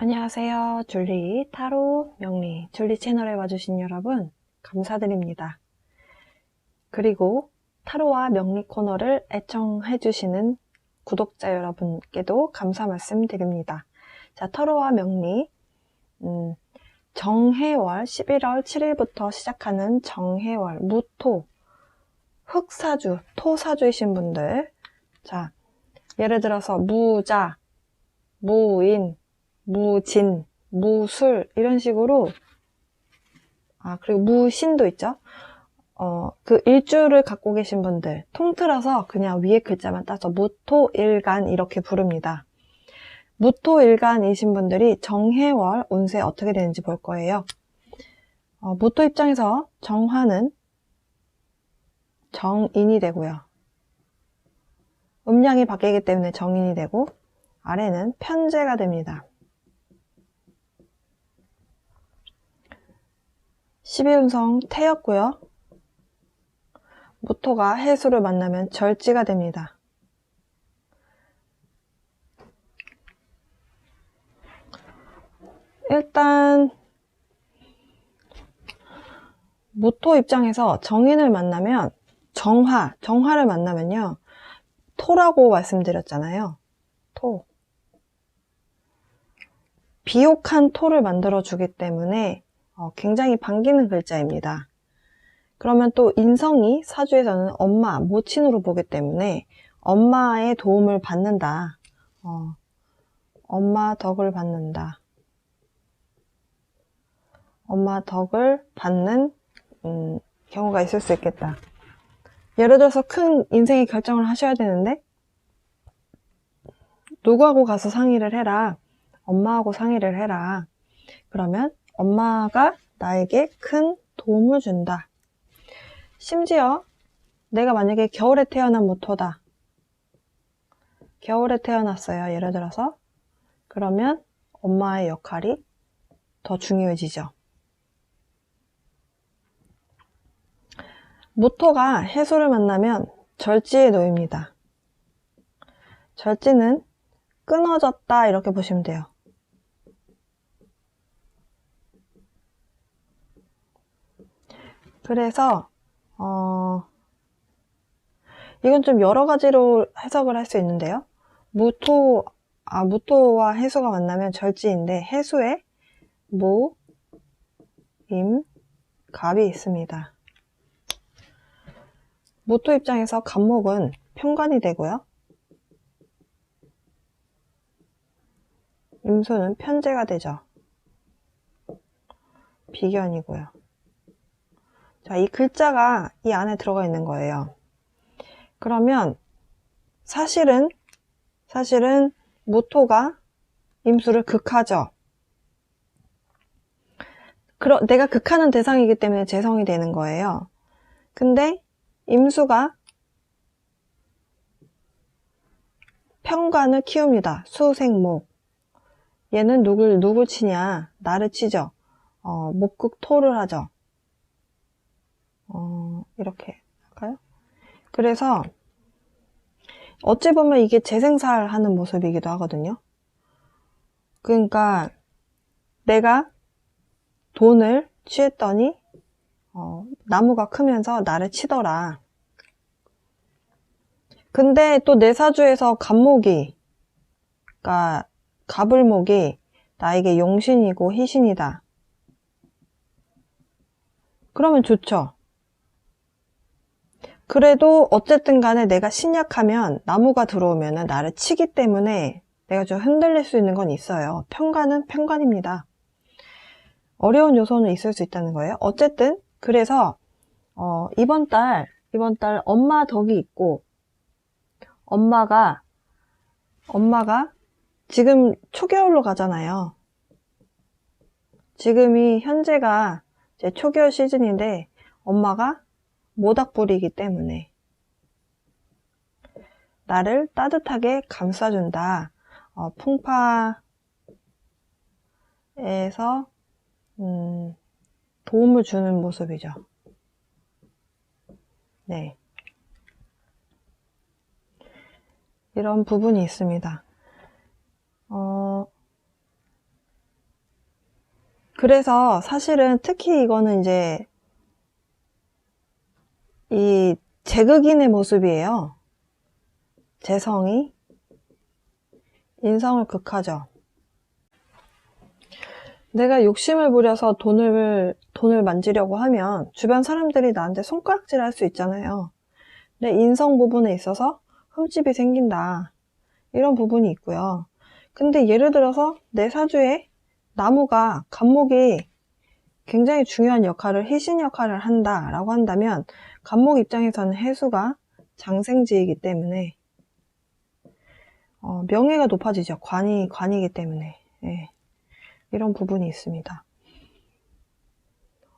안녕하세요. 줄리 타로 명리 줄리 채널에 와주신 여러분 감사드립니다. 그리고 타로와 명리 코너를 애청해주시는 구독자 여러분께도 감사 말씀드립니다. 자, 타로와 명리 정해월 11월 7일부터 시작하는 정해월 무토 흑사주 토사주이신 분들, 자, 예를 들어서 무자, 무인, 무진, 무술 이런 식으로, 그리고 무신도 있죠. 그 일주를 갖고 계신 분들 통틀어서 그냥 위에 글자만 따서 무토일간 이렇게 부릅니다. 무토일간이신 분들이 정해월 운세 어떻게 되는지 볼 거예요. 무토 입장에서 정화는 정인이 되고요. 음량이 바뀌기 때문에 정인이 되고, 아래는 편재가 됩니다. 12운성 태였고요. 무토가 해수를 만나면 절지가 됩니다. 일단 무토 입장에서 정인을 만나면 정화를 만나면요. 토라고 말씀드렸잖아요. 토. 비옥한 토를 만들어주기 때문에 굉장히 반기는 글자입니다. 그러면 또 인성이 사주에서는 엄마, 모친으로 보기 때문에 엄마의 도움을 받는다. 엄마 덕을 받는다. 엄마 덕을 받는 경우가 있을 수 있겠다. 예를 들어서 큰 인생의 결정을 하셔야 되는데 누구하고 가서 상의를 해라. 엄마하고 상의를 해라. 그러면 엄마가 나에게 큰 도움을 준다. 심지어 내가 만약에 겨울에 태어난 무토다. 겨울에 태어났어요. 예를 들어서. 그러면 엄마의 역할이 더 중요해지죠. 무토가 해수를 만나면 절지에 놓입니다. 절지는 끊어졌다 이렇게 보시면 돼요. 그래서 이건 좀 여러 가지로 해석을 할 수 있는데요. 무토와 해수가 만나면 절지인데 해수에 무, 임, 갑이 있습니다. 무토 입장에서 갑목은 편관이 되고요. 임수는 편재가 되죠. 비견이고요. 자, 이 글자가 이 안에 들어가 있는 거예요. 그러면 사실은 무토가 임수를 극하죠. 내가 극하는 대상이기 때문에 재성이 되는 거예요. 근데 임수가 편관을 키웁니다. 수생목. 얘는 누굴 치냐? 나를 치죠. 목극토를 하죠. 이렇게 할까요? 그래서 어찌 보면 이게 재생살하는 모습이기도 하거든요. 그러니까 내가 돈을 취했더니 나무가 크면서 나를 치더라. 근데 또 내 사주에서 갑목이, 그러니까 갑을목이 나에게 용신이고 희신이다. 그러면 좋죠. 그래도 어쨌든 간에 내가 신약하면 나무가 들어오면 나를 치기 때문에 내가 좀 흔들릴 수 있는 건 있어요. 편관은 편관입니다. 어려운 요소는 있을 수 있다는 거예요. 어쨌든 그래서 이번 달 엄마 덕이 있고, 엄마가 지금 초겨울로 가잖아요. 지금이 현재가 이제 초겨울 시즌인데 엄마가 모닥불이기 때문에 나를 따뜻하게 감싸준다. 풍파에서 도움을 주는 모습이죠. 네, 이런 부분이 있습니다. 그래서 사실은 특히 이거는 이제 이 제극인의 모습이에요. 재성이 인성을 극하죠. 내가 욕심을 부려서 돈을 만지려고 하면 주변 사람들이 나한테 손가락질 할 수 있잖아요. 내 인성 부분에 있어서 흠집이 생긴다. 이런 부분이 있고요. 근데 예를 들어서 내 사주에 나무가 간목이 굉장히 중요한 역할을, 희신 역할을 한다라고 한다면 간목 입장에서는 해수가 장생지이기 때문에 명예가 높아지죠. 관이기 때문에. 예. 이런 부분이 있습니다.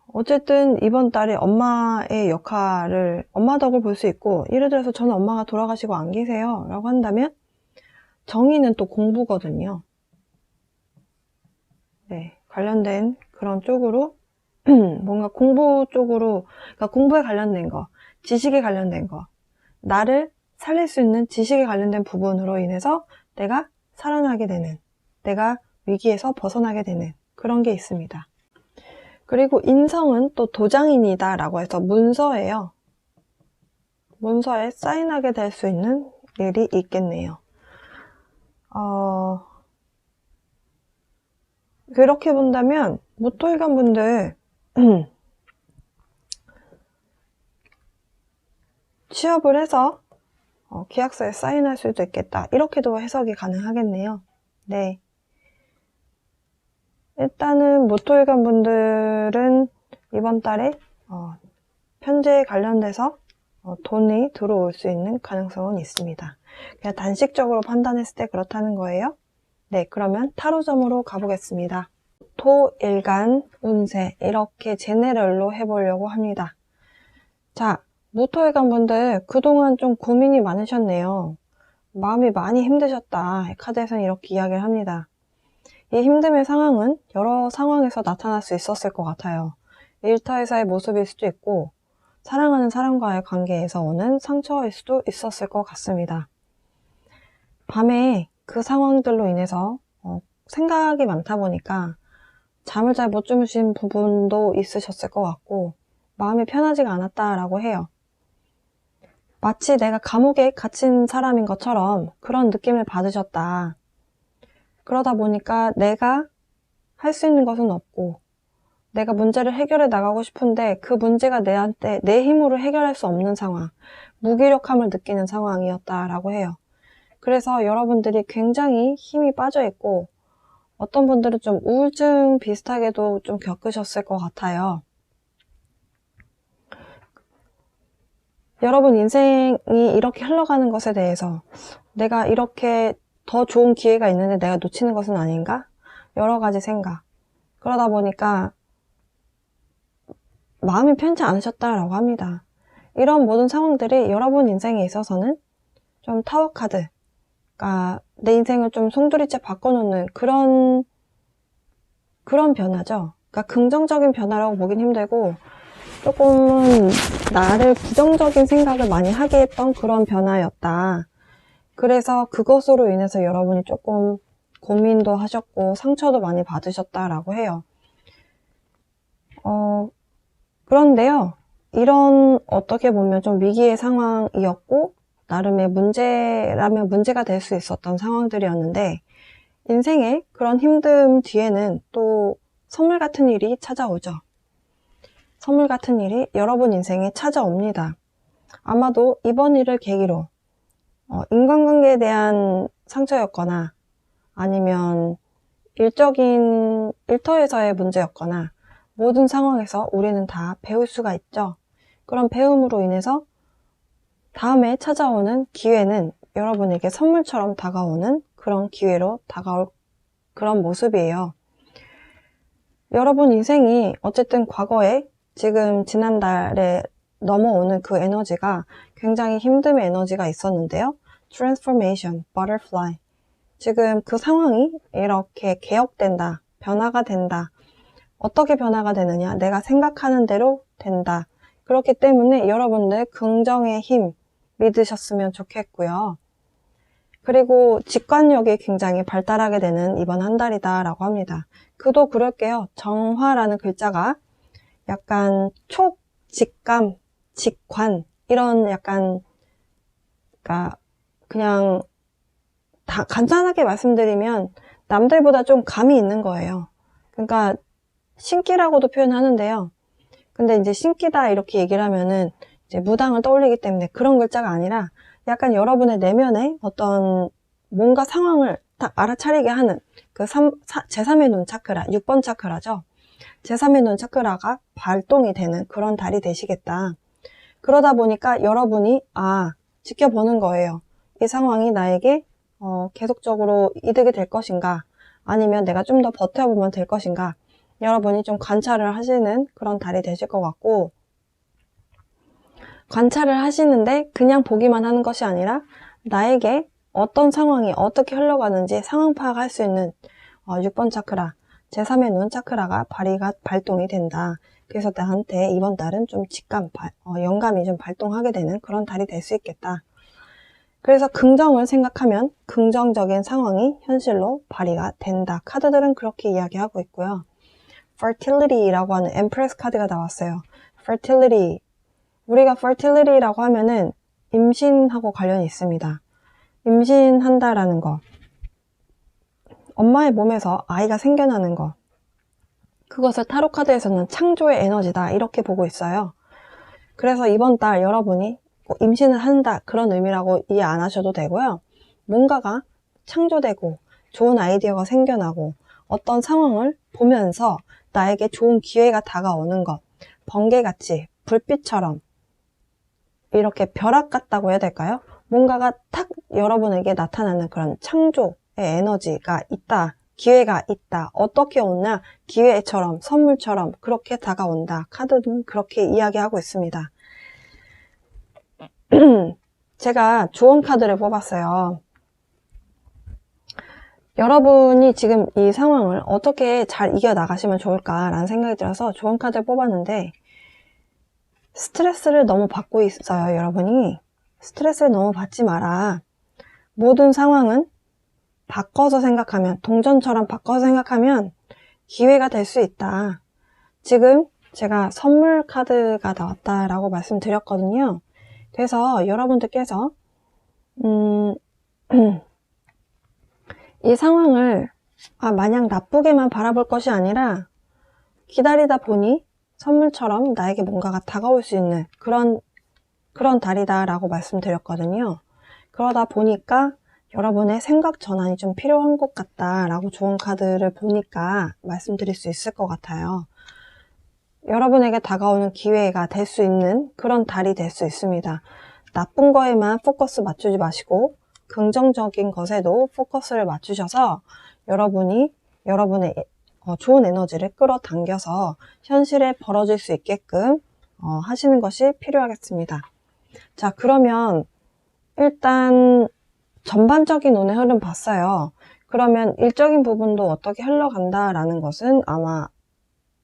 어쨌든 이번 달에 엄마의 역할을, 엄마 덕을 볼 수 있고, 예를 들어서 저는 엄마가 돌아가시고 안 계세요 라고 한다면 정의는 또 공부거든요. 네, 관련된 그런 쪽으로 뭔가 공부 쪽으로, 그러니까 공부에 관련된 거, 지식에 관련된 거, 나를 살릴 수 있는 지식에 관련된 부분으로 인해서 내가 살아나게 되는, 내가 위기에서 벗어나게 되는 그런 게 있습니다. 그리고 인성은 또 도장인이다 라고 해서 문서예요. 문서에 사인하게 될 수 있는 일이 있겠네요. 그렇게 본다면 모토일관 분들 취업을 해서 계약서에 사인할 수도 있겠다. 이렇게도 해석이 가능하겠네요. 네. 일단은 모토일관 분들은 이번 달에 현재에 관련돼서 돈이 들어올 수 있는 가능성은 있습니다. 그냥 단식적으로 판단했을 때 그렇다는 거예요. 네, 그러면 타로점으로 가보겠습니다. 모토일간 운세 이렇게 제네럴로 해보려고 합니다. 자, 모토일간 분들 그동안 좀 고민이 많으셨네요. 마음이 많이 힘드셨다. 카드에서는 이렇게 이야기를 합니다. 이 힘듦의 상황은 여러 상황에서 나타날 수 있었을 것 같아요. 일터에서의 모습일 수도 있고 사랑하는 사람과의 관계에서 오는 상처일 수도 있었을 것 같습니다. 밤에 그 상황들로 인해서 생각이 많다 보니까 잠을 잘 못 주무신 부분도 있으셨을 것 같고 마음이 편하지가 않았다라고 해요. 마치 내가 감옥에 갇힌 사람인 것처럼 그런 느낌을 받으셨다. 그러다 보니까 내가 할 수 있는 것은 없고 내가 문제를 해결해 나가고 싶은데 그 문제가 내한테 내 힘으로 해결할 수 없는 상황, 무기력함을 느끼는 상황이었다라고 해요. 그래서 여러분들이 굉장히 힘이 빠져 있고 어떤 분들은 좀 우울증 비슷하게도 좀 겪으셨을 것 같아요. 여러분 인생이 이렇게 흘러가는 것에 대해서 내가 이렇게 더 좋은 기회가 있는데 내가 놓치는 것은 아닌가? 여러 가지 생각. 그러다 보니까 마음이 편치 않으셨다라고 합니다. 이런 모든 상황들이 여러분 인생에 있어서는 좀 타워카드, 그러니까 내 인생을 좀 송두리째 바꿔놓는 그런 변화죠. 그러니까 긍정적인 변화라고 보긴 힘들고 조금은 나를 부정적인 생각을 많이 하게 했던 그런 변화였다. 그래서 그것으로 인해서 여러분이 조금 고민도 하셨고 상처도 많이 받으셨다라고 해요. 그런데요, 이런 어떻게 보면 좀 위기의 상황이었고 나름의 문제라면 문제가 될 수 있었던 상황들이었는데 인생의 그런 힘듦 뒤에는 또 선물 같은 일이 찾아오죠. 선물 같은 일이 여러분 인생에 찾아옵니다. 아마도 이번 일을 계기로 인간관계에 대한 상처였거나 아니면 일터에서의 문제였거나 모든 상황에서 우리는 다 배울 수가 있죠. 그런 배움으로 인해서 다음에 찾아오는 기회는 여러분에게 선물처럼 다가오는 그런 기회로 다가올 그런 모습이에요. 여러분 인생이 어쨌든 과거에 지금 지난달에 넘어오는 그 에너지가 굉장히 힘듦의 에너지가 있었는데요. Transformation, Butterfly. 지금 그 상황이 이렇게 개혁된다, 변화가 된다. 어떻게 변화가 되느냐? 내가 생각하는 대로 된다. 그렇기 때문에 여러분들 긍정의 힘 믿으셨으면 좋겠고요. 그리고 직관력이 굉장히 발달하게 되는 이번 한 달이다 라고 합니다. 그도 그럴게요. 정화라는 글자가 약간 촉, 직감, 직관 이런 약간 그러니까 그냥 다 간단하게 말씀드리면 남들보다 좀 감이 있는 거예요. 그러니까 신기라고도 표현하는데요. 근데 이제 신기다 이렇게 얘기를 하면은 이제 무당을 떠올리기 때문에 그런 글자가 아니라 약간 여러분의 내면에 어떤 뭔가 상황을 딱 알아차리게 하는 그 제3의 눈 차크라, 6번 차크라죠. 제3의 눈 차크라가 발동이 되는 그런 달이 되시겠다. 그러다 보니까 여러분이 지켜보는 거예요. 이 상황이 나에게 계속적으로 이득이 될 것인가, 아니면 내가 좀 더 버텨보면 될 것인가, 여러분이 좀 관찰을 하시는 그런 달이 되실 것 같고, 관찰을 하시는데 그냥 보기만 하는 것이 아니라 나에게 어떤 상황이 어떻게 흘러가는지 상황 파악할 수 있는 6번 차크라, 제3의 눈 차크라가 발동이 된다. 그래서 나한테 이번 달은 좀 직감, 영감이 좀 발동하게 되는 그런 달이 될 수 있겠다. 그래서 긍정을 생각하면 긍정적인 상황이 현실로 발휘가 된다. 카드들은 그렇게 이야기하고 있고요. fertility라고 하는 empress 카드가 나왔어요. fertility. 우리가 fertility라고 하면은 임신하고 관련이 있습니다. 임신한다라는 거. 엄마의 몸에서 아이가 생겨나는 거. 그것을 타로 카드에서는 창조의 에너지다 이렇게 보고 있어요. 그래서 이번 달 여러분이 임신을 한다 그런 의미라고 이해 안 하셔도 되고요. 뭔가가 창조되고 좋은 아이디어가 생겨나고 어떤 상황을 보면서 나에게 좋은 기회가 다가오는 것, 번개같이 불빛처럼 이렇게 벼락 같다고 해야 될까요? 뭔가가 탁 여러분에게 나타나는 그런 창조의 에너지가 있다. 기회가 있다. 어떻게 오냐? 기회처럼, 선물처럼 그렇게 다가온다. 카드는 그렇게 이야기하고 있습니다. 제가 조언 카드를 뽑았어요. 여러분이 지금 이 상황을 어떻게 잘 이겨나가시면 좋을까라는 생각이 들어서 조언 카드를 뽑았는데, 스트레스를 너무 받고 있어요. 여러분이 스트레스를 너무 받지 마라. 모든 상황은 바꿔서 생각하면, 동전처럼 바꿔서 생각하면 기회가 될 수 있다. 지금 제가 선물 카드가 나왔다라고 말씀드렸거든요. 그래서 여러분들께서 이 상황을 마냥 나쁘게만 바라볼 것이 아니라 기다리다 보니 선물처럼 나에게 뭔가가 다가올 수 있는 그런 달이다 라고 말씀드렸거든요. 그러다 보니까 여러분의 생각 전환이 좀 필요한 것 같다 라고 좋은 카드를 보니까 말씀드릴 수 있을 것 같아요. 여러분에게 다가오는 기회가 될 수 있는 그런 달이 될 수 있습니다. 나쁜 거에만 포커스 맞추지 마시고 긍정적인 것에도 포커스를 맞추셔서 여러분이 여러분의 좋은 에너지를 끌어당겨서 현실에 벌어질 수 있게끔 하시는 것이 필요하겠습니다. 자, 그러면 일단 전반적인 운의 흐름 봤어요. 그러면 일적인 부분도 어떻게 흘러간다라는 것은 아마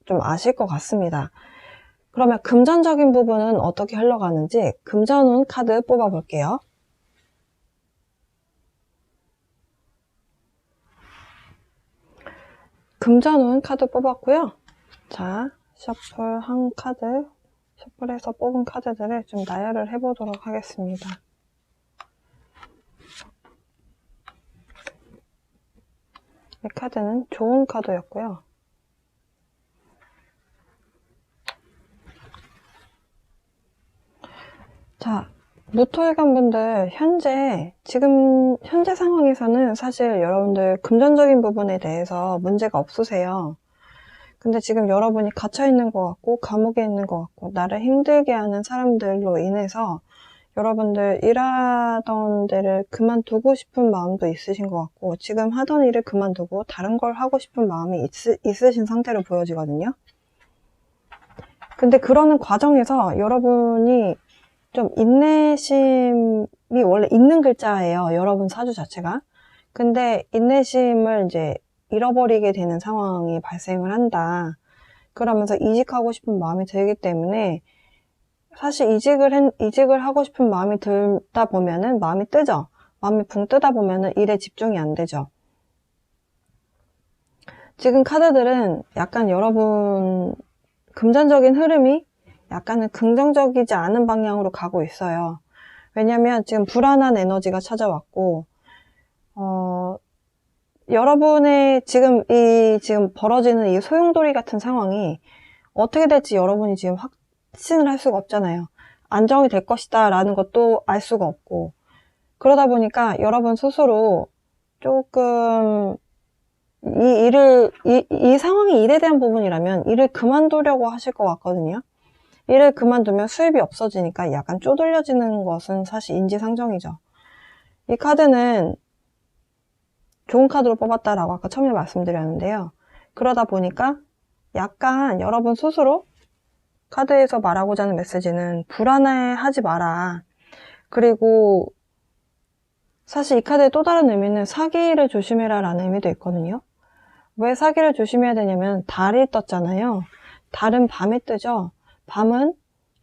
좀 아실 것 같습니다. 그러면 금전적인 부분은 어떻게 흘러가는지 금전운 카드 뽑아볼게요. 금전운 카드 뽑았고요. 자, 셔플 한 카드, 셔플에서 뽑은 카드들을 좀 나열을 해보도록 하겠습니다. 이 카드는 좋은 카드였고요. 자, 무토일관 분들 지금 현재 상황에서는 사실 여러분들 금전적인 부분에 대해서 문제가 없으세요. 근데 지금 여러분이 갇혀있는 것 같고 감옥에 있는 것 같고 나를 힘들게 하는 사람들로 인해서 여러분들 일하던 데를 그만두고 싶은 마음도 있으신 것 같고 지금 하던 일을 그만두고 다른 걸 하고 싶은 마음이 있으신 상태로 보여지거든요. 근데 그러는 과정에서 여러분이 좀 인내심이 원래 있는 글자예요. 여러분 사주 자체가. 근데 인내심을 이제 잃어버리게 되는 상황이 발생을 한다. 그러면서 이직하고 싶은 마음이 들기 때문에 사실 이직을 하고 싶은 마음이 들다 보면은 마음이 뜨죠. 마음이 붕 뜨다 보면은 일에 집중이 안 되죠. 지금 카드들은 약간 여러분 금전적인 흐름이 약간은 긍정적이지 않은 방향으로 가고 있어요. 왜냐면 지금 불안한 에너지가 찾아왔고, 여러분의 지금 벌어지는 이 소용돌이 같은 상황이 어떻게 될지 여러분이 지금 확신을 할 수가 없잖아요. 안정이 될 것이다 라는 것도 알 수가 없고, 그러다 보니까 여러분 스스로 조금 이 상황이 일에 대한 부분이라면 일을 그만두려고 하실 것 같거든요. 일을 그만두면 수입이 없어지니까 약간 쪼들려지는 것은 사실 인지상정이죠. 이 카드는 좋은 카드로 뽑았다라고 아까 처음에 말씀드렸는데요. 그러다 보니까 약간 여러분 스스로 카드에서 말하고자 하는 메시지는 불안해하지 마라. 그리고 사실 이 카드의 또 다른 의미는 사기를 조심해라 라는 의미도 있거든요. 왜 사기를 조심해야 되냐면 달이 떴잖아요. 달은 밤에 뜨죠. 밤은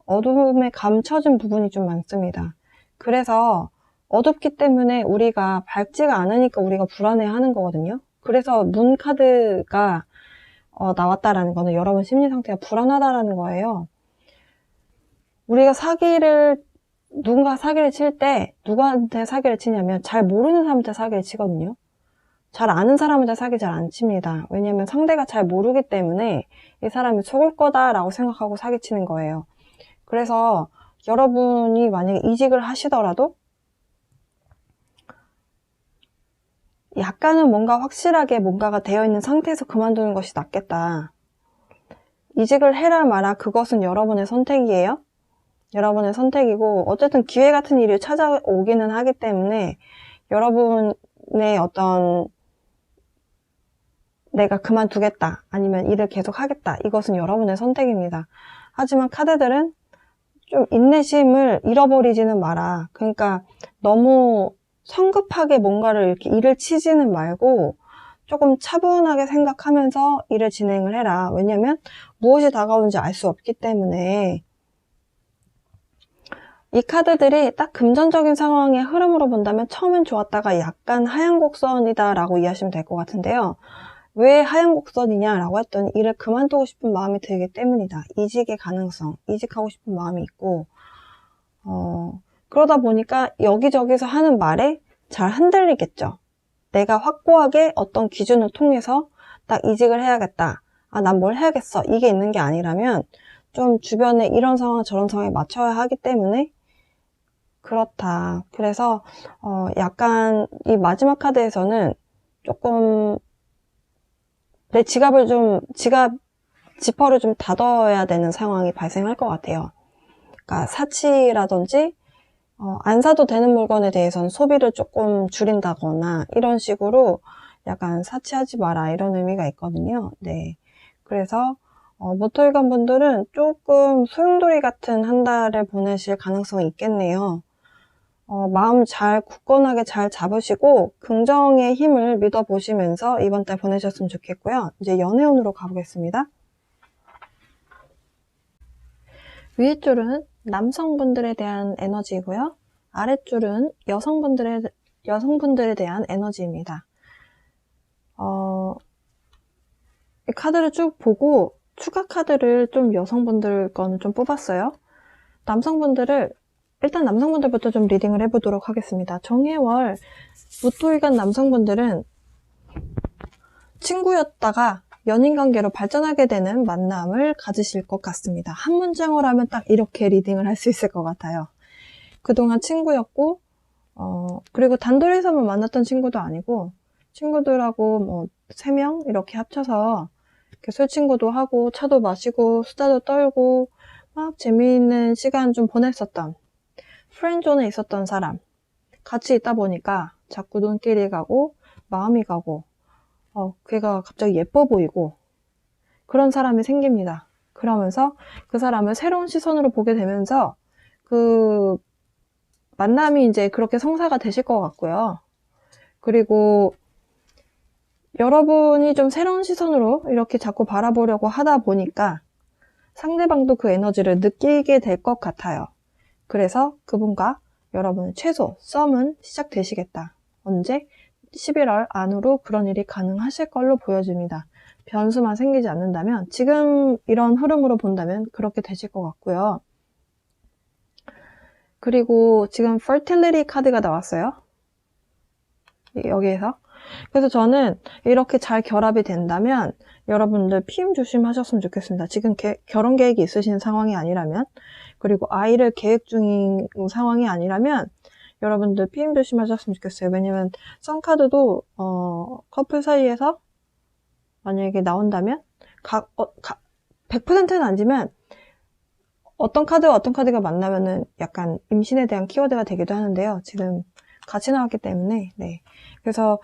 어둠에 감춰진 부분이 좀 많습니다. 그래서 어둡기 때문에 우리가 밝지가 않으니까 우리가 불안해하는 거거든요. 그래서 문 카드가 나왔다라는 거는 여러분 심리 상태가 불안하다라는 거예요. 우리가 누군가 사기를 칠 때 누구한테 사기를 치냐면 잘 모르는 사람한테 사기를 치거든요. 잘 아는 사람한테 사기 잘 안 칩니다. 왜냐면 상대가 잘 모르기 때문에 이 사람이 속을 거다라고 생각하고 사기치는 거예요. 그래서 여러분이 만약에 이직을 하시더라도 약간은 뭔가 확실하게 뭔가가 되어 있는 상태에서 그만두는 것이 낫겠다. 이직을 해라 마라 그것은 여러분의 선택이에요. 여러분의 선택이고 어쨌든 기회 같은 일이 찾아오기는 하기 때문에 여러분의 어떤 내가 그만두겠다 아니면 일을 계속 하겠다 이것은 여러분의 선택입니다. 하지만 카드들은 좀 인내심을 잃어버리지는 마라. 그러니까 너무 성급하게 뭔가를 이렇게 일을 치지는 말고 조금 차분하게 생각하면서 일을 진행을 해라. 왜냐면 무엇이 다가오는지 알 수 없기 때문에 이 카드들이 딱 금전적인 상황의 흐름으로 본다면 처음엔 좋았다가 약간 하얀 곡선이다 라고 이해하시면 될 것 같은데요. 왜 하얀 곡선이냐 라고 했더니 일을 그만두고 싶은 마음이 들기 때문이다. 이직의 가능성, 이직하고 싶은 마음이 있고 그러다 보니까 여기저기서 하는 말에 잘 흔들리겠죠. 내가 확고하게 어떤 기준을 통해서 딱 이직을 해야겠다. 난 뭘 해야겠어. 이게 있는 게 아니라면 좀 주변에 이런 상황 저런 상황에 맞춰야 하기 때문에 그렇다. 그래서 약간 이 마지막 카드에서는 조금 내 지퍼를 좀 닫아야 되는 상황이 발생할 것 같아요. 그러니까 사치라든지 안 사도 되는 물건에 대해서는 소비를 조금 줄인다거나 이런 식으로 약간 사치하지 마라 이런 의미가 있거든요. 네. 그래서 모토일관 분들은 조금 소용돌이 같은 한 달을 보내실 가능성이 있겠네요. 마음 잘 굳건하게 잘 잡으시고 긍정의 힘을 믿어보시면서 이번 달 보내셨으면 좋겠고요. 이제 연애운으로 가보겠습니다. 위에 줄은 남성분들에 대한 에너지이고요. 아랫줄은 여성분들에 대한 에너지입니다. 이 카드를 쭉 보고 추가 카드를 좀 여성분들 거는 좀 뽑았어요. 일단 남성분들부터 좀 리딩을 해보도록 하겠습니다. 정해월 무토일간 남성분들은 친구였다가 연인관계로 발전하게 되는 만남을 가지실 것 같습니다. 한 문장으로 하면 딱 이렇게 리딩을 할 수 있을 것 같아요. 그동안 친구였고 그리고 단둘이서만 만났던 친구도 아니고 친구들하고 뭐 3명 이렇게 합쳐서 이렇게 술 친구도 하고 차도 마시고 수다도 떨고 막 재미있는 시간 좀 보냈었던 프렌드존에 있었던 사람 같이 있다 보니까 자꾸 눈길이 가고 마음이 가고 걔가 갑자기 예뻐 보이고 그런 사람이 생깁니다. 그러면서 그 사람을 새로운 시선으로 보게 되면서 그 만남이 이제 그렇게 성사가 되실 것 같고요. 그리고 여러분이 좀 새로운 시선으로 이렇게 자꾸 바라보려고 하다 보니까 상대방도 그 에너지를 느끼게 될 것 같아요. 그래서 그분과 여러분 최소 썸은 시작되시겠다. 언제? 11월 안으로 그런 일이 가능하실 걸로 보여집니다. 변수만 생기지 않는다면, 지금 이런 흐름으로 본다면 그렇게 되실 것 같고요. 그리고 지금 fertility 카드가 나왔어요. 여기에서. 그래서 저는 이렇게 잘 결합이 된다면 여러분들 피임 조심하셨으면 좋겠습니다. 지금 결혼 계획이 있으신 상황이 아니라면, 그리고 아이를 계획 중인 상황이 아니라면 여러분들 피임 조심하셨으면 좋겠어요. 왜냐면 썬카드도 커플 사이에서 만약에 나온다면 100%는 아니지만 어떤 카드와 어떤 카드가 만나면은 약간 임신에 대한 키워드가 되기도 하는데요. 지금 같이 나왔기 때문에, 네. 그래서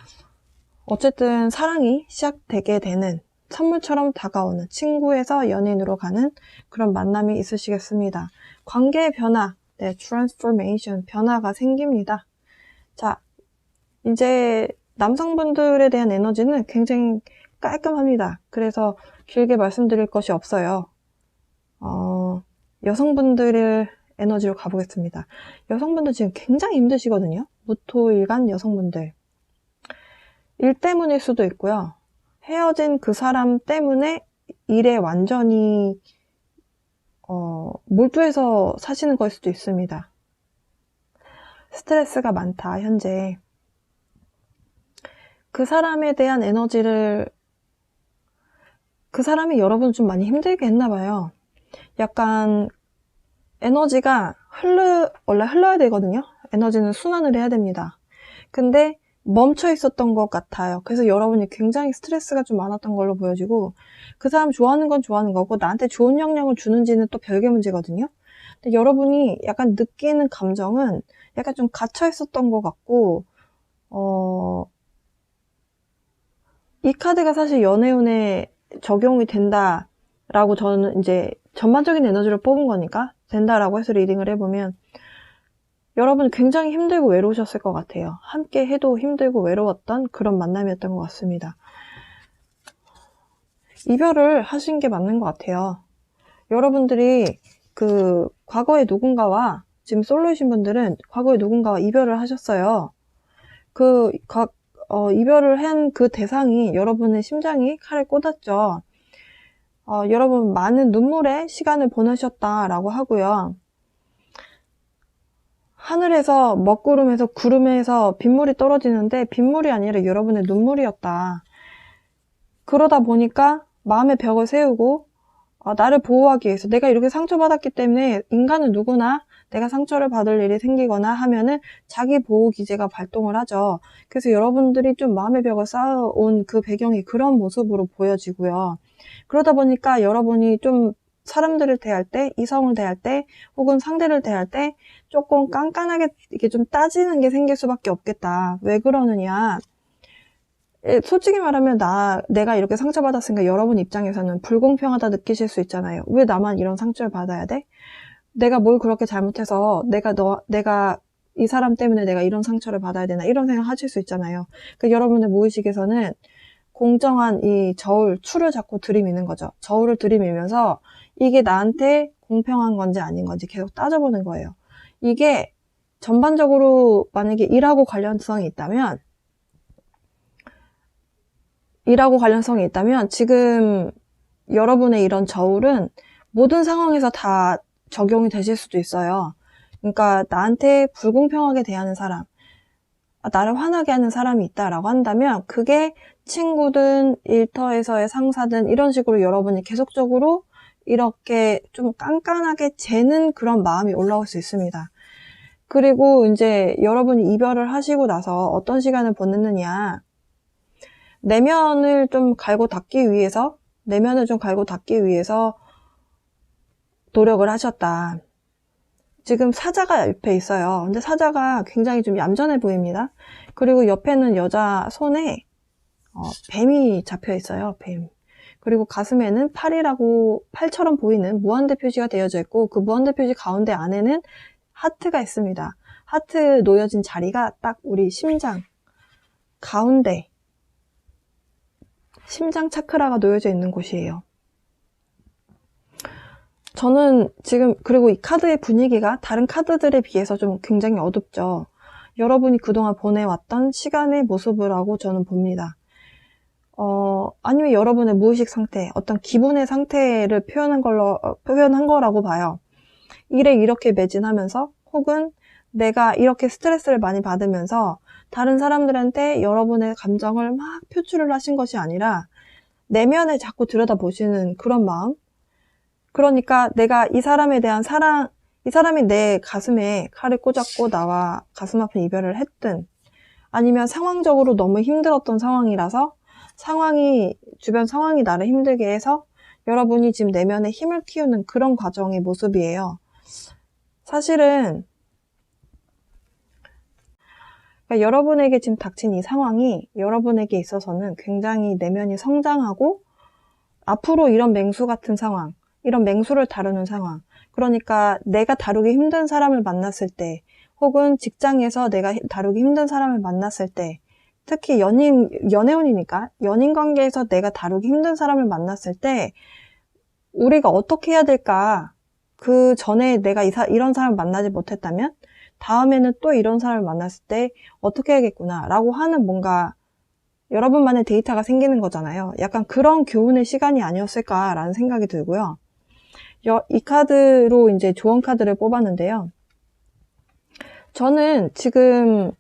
어쨌든 사랑이 시작되게 되는, 선물처럼 다가오는, 친구에서 연인으로 가는 그런 만남이 있으시겠습니다. 관계의 변화, 네, transformation, 변화가 생깁니다. 자, 이제 남성분들에 대한 에너지는 굉장히 깔끔합니다. 그래서 길게 말씀드릴 것이 없어요. 여성분들의 에너지로 가보겠습니다. 여성분들 지금 굉장히 힘드시거든요. 무토일간 여성분들. 일 때문일 수도 있고요. 헤어진 그 사람 때문에 일에 완전히 몰두해서 사시는 걸 수도 있습니다. 스트레스가 많다, 현재. 그 사람에 대한 에너지를, 그 사람이 여러분 좀 많이 힘들게 했나 봐요. 약간 에너지가 원래 흘러야 되거든요. 에너지는 순환을 해야 됩니다. 근데 멈춰 있었던 것 같아요. 그래서 여러분이 굉장히 스트레스가 좀 많았던 걸로 보여지고, 그 사람 좋아하는 건 좋아하는 거고 나한테 좋은 영향을 주는지는 또 별개 문제거든요. 근데 여러분이 약간 느끼는 감정은 약간 좀 갇혀 있었던 것 같고, 이 카드가 사실 연애운에 적용이 된다라고 저는 이제 전반적인 에너지를 뽑은 거니까 된다라고 해서 리딩을 해보면 여러분 굉장히 힘들고 외로우셨을 것 같아요. 함께 해도 힘들고 외로웠던 그런 만남이었던 것 같습니다. 이별을 하신 게 맞는 것 같아요. 여러분들이 그 과거에 누군가와, 지금 솔로이신 분들은 과거에 누군가와 이별을 하셨어요. 이별을 한 그 대상이 여러분의 심장이 칼에 꽂았죠. 여러분 많은 눈물의 시간을 보내셨다라고 하고요. 하늘에서 먹구름에서 구름에서 빗물이 떨어지는데 빗물이 아니라 여러분의 눈물이었다. 그러다 보니까 마음의 벽을 세우고 나를 보호하기 위해서, 내가 이렇게 상처받았기 때문에 인간은 누구나 내가 상처를 받을 일이 생기거나 하면은 자기 보호 기제가 발동을 하죠. 그래서 여러분들이 좀 마음의 벽을 쌓아온 그 배경이 그런 모습으로 보여지고요. 그러다 보니까 여러분이 좀 사람들을 대할 때, 이성을 대할 때, 혹은 상대를 대할 때 조금 깐깐하게 이렇게 좀 따지는 게 생길 수밖에 없겠다. 왜 그러느냐? 솔직히 말하면 내가 이렇게 상처받았으니까 여러분 입장에서는 불공평하다 느끼실 수 있잖아요. 왜 나만 이런 상처를 받아야 돼? 내가 뭘 그렇게 잘못해서 내가 이 사람 때문에 내가 이런 상처를 받아야 되나, 이런 생각 하실 수 있잖아요. 그러니까 여러분의 무의식에서는 공정한 이 추를 자꾸 들이미는 거죠. 저울을 들이밀면서 이게 나한테 공평한 건지 아닌 건지 계속 따져보는 거예요. 이게 전반적으로 만약에 일하고 관련성이 있다면 지금 여러분의 이런 저울은 모든 상황에서 다 적용이 되실 수도 있어요. 그러니까 나한테 불공평하게 대하는 사람, 나를 화나게 하는 사람이 있다라고 한다면 그게 친구든 일터에서의 상사든 이런 식으로 여러분이 계속적으로 이렇게 좀 깐깐하게 재는 그런 마음이 올라올 수 있습니다. 그리고 이제 여러분이 이별을 하시고 나서 어떤 시간을 보냈느냐, 내면을 좀 갈고 닦기 위해서 노력을 하셨다. 지금 사자가 옆에 있어요. 근데 사자가 굉장히 좀 얌전해 보입니다. 그리고 옆에는 여자 손에 뱀이 잡혀 있어요. 뱀. 그리고 가슴에는 팔처럼 보이는 무한대 표시가 되어져 있고, 그 무한대 표시 가운데 안에는 하트가 있습니다. 하트 놓여진 자리가 딱 우리 심장 가운데, 심장 차크라가 놓여져 있는 곳이에요. 저는 지금, 그리고 이 카드의 분위기가 다른 카드들에 비해서 좀 굉장히 어둡죠. 여러분이 그동안 보내왔던 시간의 모습이라고 저는 봅니다. 아니면 여러분의 무의식 상태, 어떤 기분의 상태를 표현한 거라고 봐요. 일에 이렇게 매진하면서, 혹은 내가 이렇게 스트레스를 많이 받으면서 다른 사람들한테 여러분의 감정을 막 표출을 하신 것이 아니라 내면에 자꾸 들여다보시는 그런 마음. 그러니까 내가 이 사람에 대한 사랑, 이 사람이 내 가슴에 칼을 꽂았고 나와 가슴 아픈 이별을 했든, 아니면 상황적으로 너무 힘들었던 상황이라서 주변 상황이 나를 힘들게 해서 여러분이 지금 내면에 힘을 키우는 그런 과정의 모습이에요. 사실은 그러니까 여러분에게 지금 닥친 이 상황이 여러분에게 있어서는 굉장히 내면이 성장하고, 앞으로 이런 맹수 같은 상황, 이런 맹수를 다루는 상황, 그러니까 내가 다루기 힘든 사람을 만났을 때, 혹은 직장에서 내가 다루기 힘든 사람을 만났을 때, 특히 연애운이니까 연인 관계에서 내가 다루기 힘든 사람을 만났을 때 우리가 어떻게 해야 될까? 그 전에 내가 이런 사람을 만나지 못했다면 다음에는 또 이런 사람을 만났을 때 어떻게 해야겠구나 라고 하는 뭔가 여러분만의 데이터가 생기는 거잖아요. 약간 그런 교훈의 시간이 아니었을까라는 생각이 들고요. 이 카드로 이제 조언 카드를 뽑았는데요. 저는 지금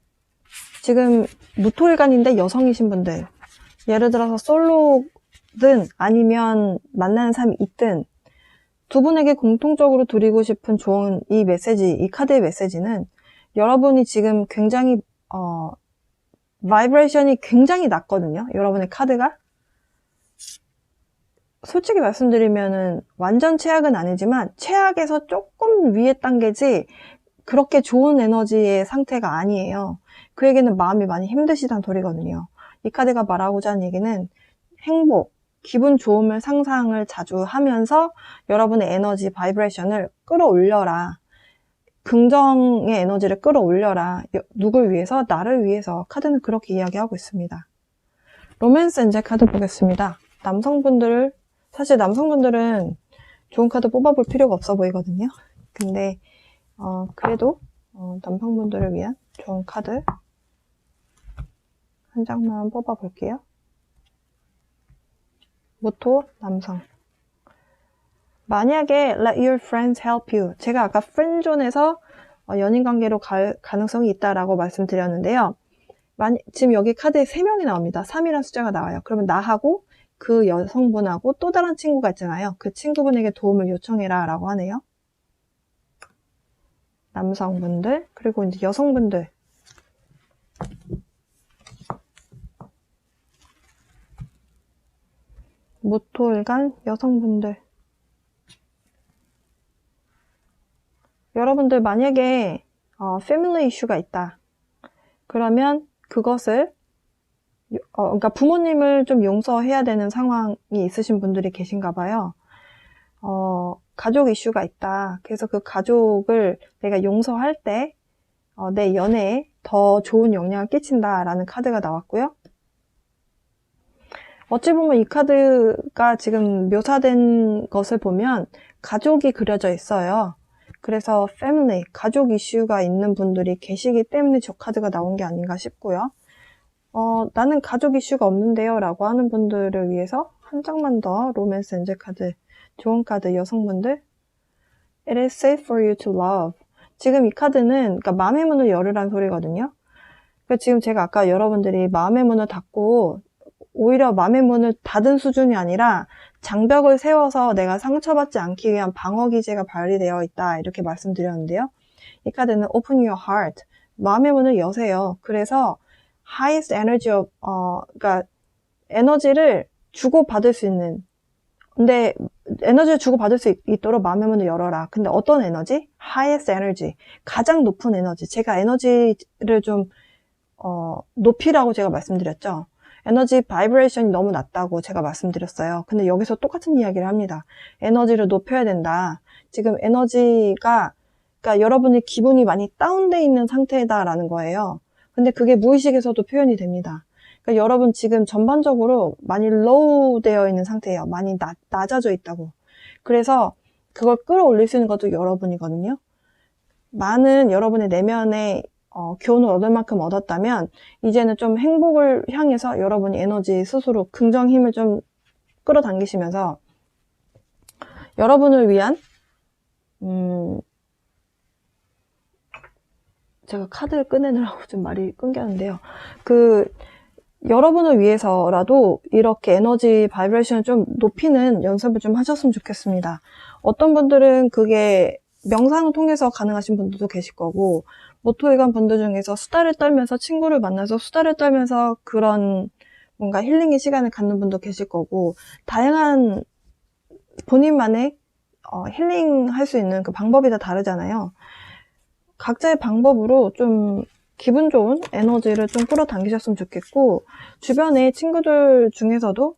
무토일간인데 여성이신 분들, 예를 들어서 솔로든 아니면 만나는 사람이 있든 두 분에게 공통적으로 드리고 싶은 조언, 이 카드의 메시지는 여러분이 지금 굉장히 바이브레이션이 굉장히 낮거든요. 여러분의 카드가. 솔직히 말씀드리면은 완전 최악은 아니지만 최악에서 조금 위에 단계지 그렇게 좋은 에너지의 상태가 아니에요. 그에게는 마음이 많이 힘드시단 소리거든요. 이 카드가 말하고자 하는 얘기는 행복, 기분 좋음을 상상을 자주 하면서 여러분의 에너지 바이브레이션을 끌어올려라. 긍정의 에너지를 끌어올려라. 누굴 위해서? 나를 위해서. 카드는 그렇게 이야기하고 있습니다. 로맨스 엔젤 카드 보겠습니다. 사실 남성분들은 좋은 카드 뽑아볼 필요가 없어 보이거든요. 근데 그래도 남성분들을 위한 좋은 카드 한 장만 뽑아볼게요. 모토 남성. 만약에 let your friends help you. 제가 아까 프렌드존에서 연인 관계로 갈 가능성이 있다라고 말씀드렸는데요. 지금 여기 카드에 3명이 나옵니다. 3이라는 숫자가 나와요. 그러면 나하고 그 여성분하고 또 다른 친구가 있잖아요. 그 친구분에게 도움을 요청해라 라고 하네요. 남성분들, 그리고 이제 여성분들. 모토일간 여성분들. 여러분들 만약에 패밀리 이슈가 있다. 그러면 그것을 그러니까 부모님을 좀 용서해야 되는 상황이 있으신 분들이 계신가 봐요. 가족 이슈가 있다. 그래서 그 가족을 내가 용서할 때 내 연애에 더 좋은 영향을 끼친다라는 카드가 나왔고요. 어찌 보면 이 카드가 지금 묘사된 것을 보면 가족이 그려져 있어요. 그래서 패밀리, 가족 이슈가 있는 분들이 계시기 때문에 저 카드가 나온 게 아닌가 싶고요. 나는 가족 이슈가 없는데요 라고 하는 분들을 위해서 한 장만 더 로맨스 엔젤 카드, 좋은 카드 여성분들. It is safe for you to love. 지금 이 카드는 그러니까 마음의 문을 열으란 소리거든요. 그러니까 지금 제가 아까 여러분들이 마음의 문을 닫고 오히려 마음의 문을 닫은 수준이 아니라 장벽을 세워서 내가 상처받지 않기 위한 방어기제가 발휘되어 있다 이렇게 말씀드렸는데요. 이 카드는 Open your heart. 마음의 문을 여세요. 그래서 highest energy of, 그러니까 에너지를 주고받을 수 있는, 근데 에너지를 주고받을 수 있도록 마음의 문을 열어라. 근데 어떤 에너지? highest energy. 가장 높은 에너지. 제가 에너지를 좀 높이라고 제가 말씀드렸죠. 에너지 바이브레이션이 너무 낮다고 제가 말씀드렸어요. 근데 여기서 똑같은 이야기를 합니다. 에너지를 높여야 된다. 지금 에너지가, 그러니까 여러분의 기분이 많이 다운돼 있는 상태다라는 거예요. 근데 그게 무의식에서도 표현이 됩니다. 그러니까 여러분 지금 전반적으로 많이 로우 되어 있는 상태예요. 많이 낮아져 있다고. 그래서 그걸 끌어올릴 수 있는 것도 여러분이거든요. 많은 여러분의 내면의 교훈을 얻을 만큼 얻었다면 이제는 좀 행복을 향해서 여러분이 에너지 스스로 긍정 힘을 좀 끌어당기시면서 여러분을 위한 제가 카드를 꺼내느라고 좀 말이 끊겼는데요. 여러분을 위해서라도 이렇게 에너지 바이브레이션을 좀 높이는 연습을 좀 하셨으면 좋겠습니다. 어떤 분들은 그게 명상을 통해서 가능하신 분들도 계실 거고, 모토일관 분들 중에서 수다를 떨면서 친구를 만나서 수다를 떨면서 그런 뭔가 힐링의 시간을 갖는 분도 계실 거고, 다양한 본인만의 힐링할 수 있는 그 방법이 다 다르잖아요. 각자의 방법으로 좀 기분 좋은 에너지를 좀 끌어당기셨으면 좋겠고, 주변의 친구들 중에서도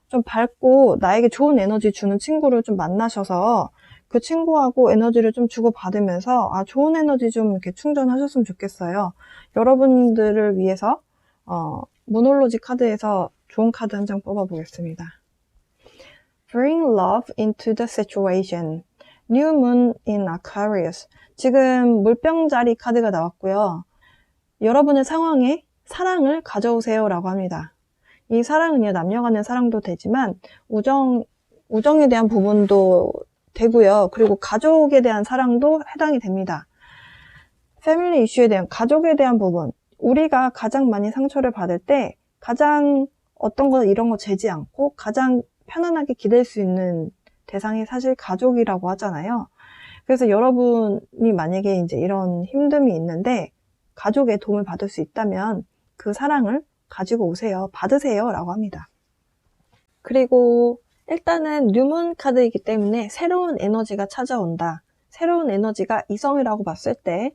좀 밝고 나에게 좋은 에너지 주는 친구를 좀 만나셔서 그 친구하고 에너지를 좀 주고받으면서 좋은 에너지 좀 이렇게 충전하셨으면 좋겠어요. 여러분들을 위해서 모놀로지 카드에서 좋은 카드 한 장 뽑아보겠습니다. Bring love into the situation. New Moon in Aquarius. 지금 물병자리 카드가 나왔고요. 여러분의 상황에 사랑을 가져오세요 라고 합니다. 이 사랑은요, 남녀 간의 사랑도 되지만 우정에 대한 부분도 되고요. 그리고 가족에 대한 사랑도 해당이 됩니다. 패밀리 이슈에 대한, 가족에 대한 부분, 우리가 가장 많이 상처를 받을 때 가장 어떤 거 이런 거 재지 않고 가장 편안하게 기댈 수 있는 대상이 사실 가족이라고 하잖아요. 그래서 여러분이 만약에 이제 이런 힘듦이 있는데 가족의 도움을 받을 수 있다면 그 사랑을 가지고 오세요. 받으세요 라고 합니다. 그리고 일단은 뉴문 카드이기 때문에 새로운 에너지가 찾아온다. 새로운 에너지가 이성이라고 봤을 때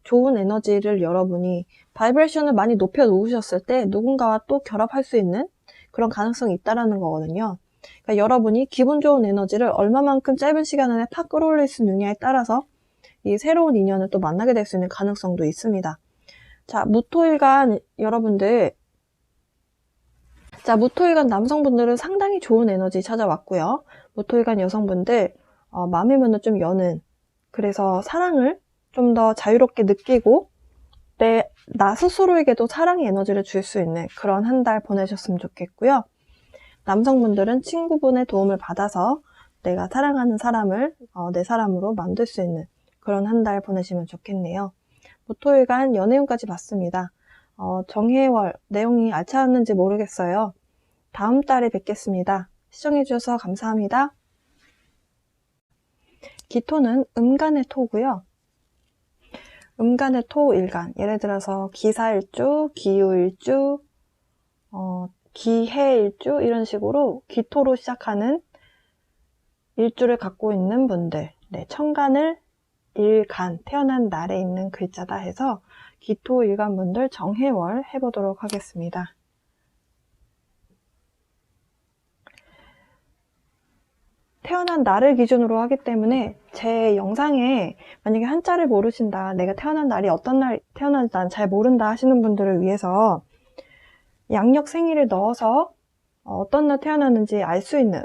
좋은 에너지를 여러분이 바이브레이션을 많이 높여 놓으셨을 때 누군가와 또 결합할 수 있는 그런 가능성이 있다라는 거거든요. 그러니까 여러분이 기분 좋은 에너지를 얼마만큼 짧은 시간 안에 팍 끌어올릴 수 있느냐에 따라서 이 새로운 인연을 또 만나게 될 수 있는 가능성도 있습니다. 자, 무토일간 여러분들, 무토일간 남성분들은 상당히 좋은 에너지 찾아왔고요. 무토일간 여성분들, 마음의 문을 좀 여는, 그래서 사랑을 좀 더 자유롭게 느끼고 나 스스로에게도 사랑의 에너지를 줄 수 있는 그런 한 달 보내셨으면 좋겠고요. 남성분들은 친구분의 도움을 받아서 내가 사랑하는 사람을 내 사람으로 만들 수 있는 그런 한 달 보내시면 좋겠네요. 무토일간 연애운까지 봤습니다. 정해월 내용이 알차았는지 모르겠어요. 다음 달에 뵙겠습니다. 시청해주셔서 감사합니다. 기토는 음간의 토고요. 음간의 토일간, 예를 들어서 기사일주, 기유일주, 기해일주 이런 식으로 기토로 시작하는 일주를 갖고 있는 분들, 천간을 일간, 태어난 날에 있는 글자다 해서 기토 일간 분들 정해월 해보도록 하겠습니다. 태어난 날을 기준으로 하기 때문에 제 영상에 만약에 한자를 모르신다, 내가 태어난 날이 어떤 날 태어난지 난 잘 모른다 하시는 분들을 위해서 양력 생일을 넣어서 어떤 날 태어났는지 알 수 있는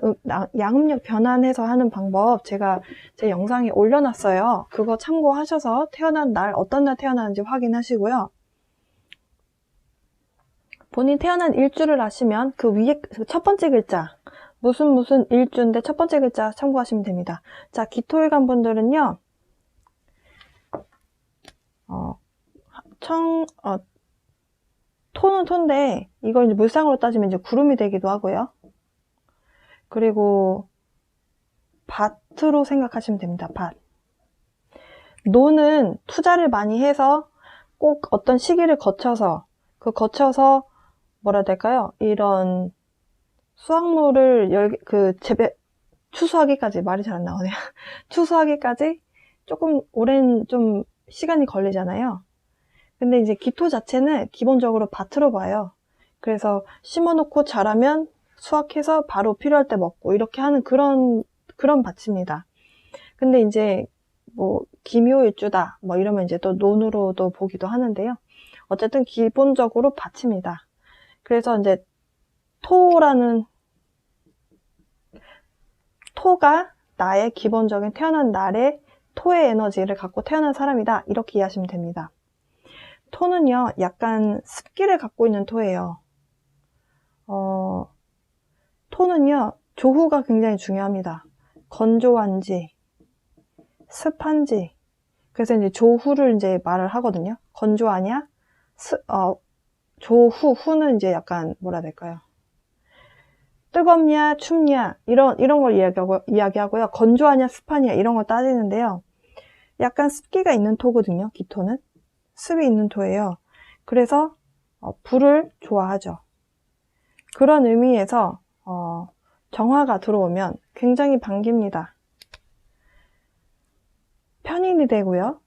양음력 변환해서 하는 방법 제가 제 영상에 올려놨어요. 그거 참고하셔서 태어난 날, 어떤 날 태어났는지 확인하시고요. 본인 태어난 일주를 아시면 그 위에 첫 번째 글자 무슨 일주인데 첫 번째 글자 참고하시면 됩니다. 자, 기토일간 분들은요. 토는 토인데 이걸 이제 물상으로 따지면 이제 구름이 되기도 하고요. 그리고 밭으로 생각하시면 됩니다. 밭. 노는 투자를 많이 해서 꼭 어떤 시기를 거쳐서 뭐라 해야 될까요? 이런 수확물을 추수하기까지 말이 잘 안 나오네요. 추수하기까지 조금 오랜 좀 시간이 걸리잖아요. 근데 이제 기토 자체는 기본적으로 밭으로 봐요. 그래서 심어놓고 자라면 수확해서 바로 필요할 때 먹고 이렇게 하는 그런 밭입니다. 근데 이제 뭐 기묘일주다 뭐 이러면 이제 또 논으로도 보기도 하는데요. 어쨌든 기본적으로 밭입니다. 그래서 이제 토가 나의 기본적인 태어난 날의 토의 에너지를 갖고 태어난 사람이다. 이렇게 이해하시면 됩니다. 토는요, 약간 습기를 갖고 있는 토예요. 토는요, 조후가 굉장히 중요합니다. 건조한지, 습한지. 그래서 이제 조후를 이제 말을 하거든요. 건조하냐? 조후, 후는 이제 약간 뭐라 해야 될까요? 뜨겁냐, 춥냐, 이런 걸 이야기하고요. 건조하냐, 습하냐, 이런 걸 따지는데요. 약간 습기가 있는 토거든요, 기토는. 습이 있는 토예요. 그래서, 불을 좋아하죠. 그런 의미에서, 정화가 들어오면 굉장히 반깁니다. 편인이 되고요.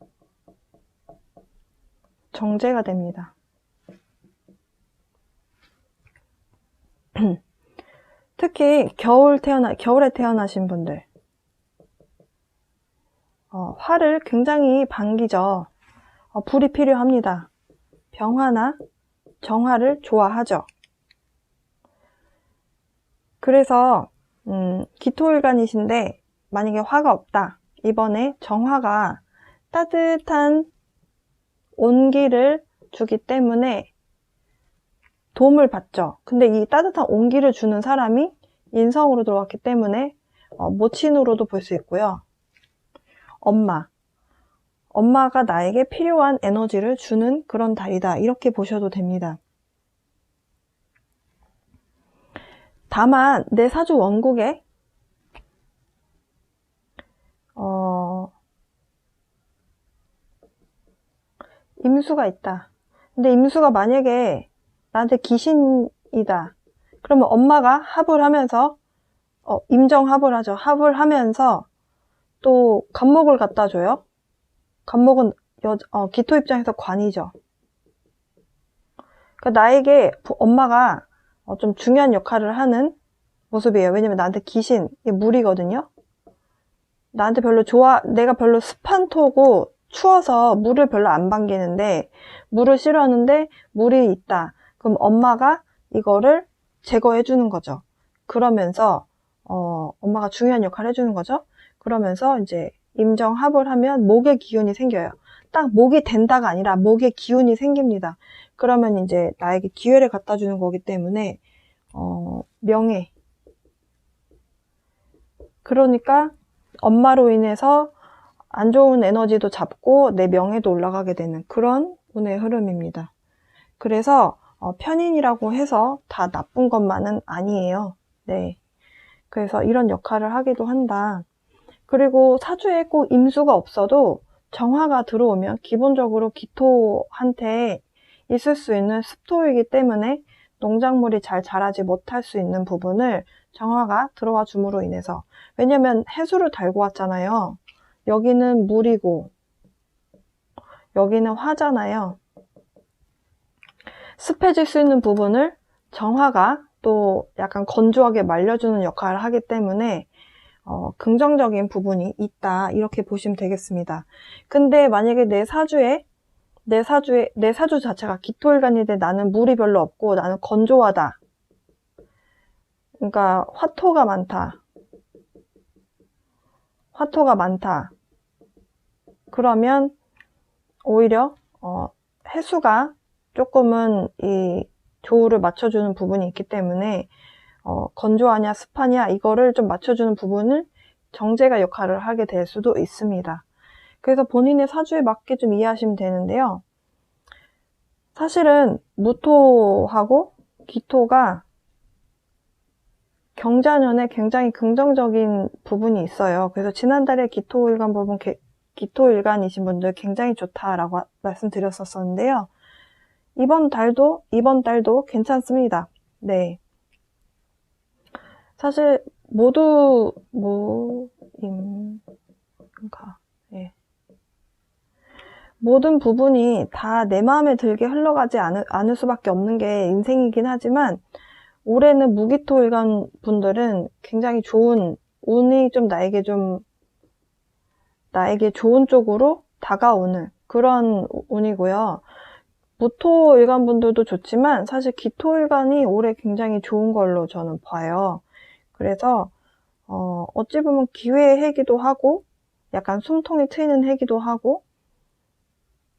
정제가 됩니다. 특히 겨울에 태어나신 분들, 화를 굉장히 반기죠. 불이 필요합니다. 병화나 정화를 좋아하죠. 그래서 기토일간이신데 만약에 화가 없다. 이번에 정화가 따뜻한 온기를 주기 때문에 도움을 받죠. 근데 이 따뜻한 온기를 주는 사람이 인성으로 들어왔기 때문에 모친으로도 볼 수 있고요. 엄마가 나에게 필요한 에너지를 주는 그런 달이다. 이렇게 보셔도 됩니다. 다만 내 사주 원국에 임수가 있다. 근데 임수가 만약에 나한테 귀신이다. 그러면 엄마가 합을 하면서 임정합을 하죠. 합을 하면서 또 간목을 갖다 줘요. 간목은 기토 입장에서 관이죠. 그러니까 나에게 엄마가 좀 중요한 역할을 하는 모습이에요. 왜냐면 나한테 귀신, 이게 물이거든요. 나한테 내가 별로 습한 토고 추워서 물을 별로 안 반기는데 물을 싫어하는데 물이 있다. 그럼 엄마가 이거를 제거해 주는 거죠. 그러면서 엄마가 중요한 역할을 해주는 거죠. 그러면서 이제 임정합을 하면 목의 기운이 생겨요. 딱 목이 된다가 아니라 목의 기운이 생깁니다. 그러면 이제 나에게 기회를 갖다 주는 거기 때문에 명예. 그러니까 엄마로 인해서 안 좋은 에너지도 잡고 내 명예도 올라가게 되는 그런 운의 흐름입니다. 그래서 편인이라고 해서 다 나쁜 것만은 아니에요. 네. 그래서 이런 역할을 하기도 한다. 그리고 사주에 꼭 임수가 없어도 정화가 들어오면 기본적으로 기토한테 있을 수 있는 습토이기 때문에 농작물이 잘 자라지 못할 수 있는 부분을 정화가 들어와 줌으로 인해서, 왜냐면 해수를 달고 왔잖아요. 여기는 물이고 여기는 화잖아요. 습해질 수 있는 부분을 정화가 또 약간 건조하게 말려주는 역할을 하기 때문에 긍정적인 부분이 있다, 이렇게 보시면 되겠습니다. 근데 만약에 내 사주 자체가 기토일간인데 나는 물이 별로 없고 나는 건조하다, 그러니까 화토가 많다. 그러면 오히려 해수가 조금은 이 조우를 맞춰주는 부분이 있기 때문에 건조하냐 습하냐 이거를 좀 맞춰주는 부분을 정제가 역할을 하게 될 수도 있습니다. 그래서 본인의 사주에 맞게 좀 이해하시면 되는데요. 사실은 무토하고 기토가 경자년에 굉장히 긍정적인 부분이 있어요. 그래서 지난달에 기토일간이신 분들 굉장히 좋다라고 말씀드렸었는데요. 이번 달도 괜찮습니다. 네. 사실 예. 모든 부분이 다 내 마음에 들게 흘러가지 않을 수밖에 없는 게 인생이긴 하지만, 올해는 무기토일간 분들은 굉장히 좋은 운이 좀 나에게 좋은 쪽으로 다가오는 그런 운이고요. 무토일간 분들도 좋지만 사실 기토일간이 올해 굉장히 좋은 걸로 저는 봐요. 그래서 어찌 보면 기회의 해기도 하고, 약간 숨통이 트이는 해기도 하고,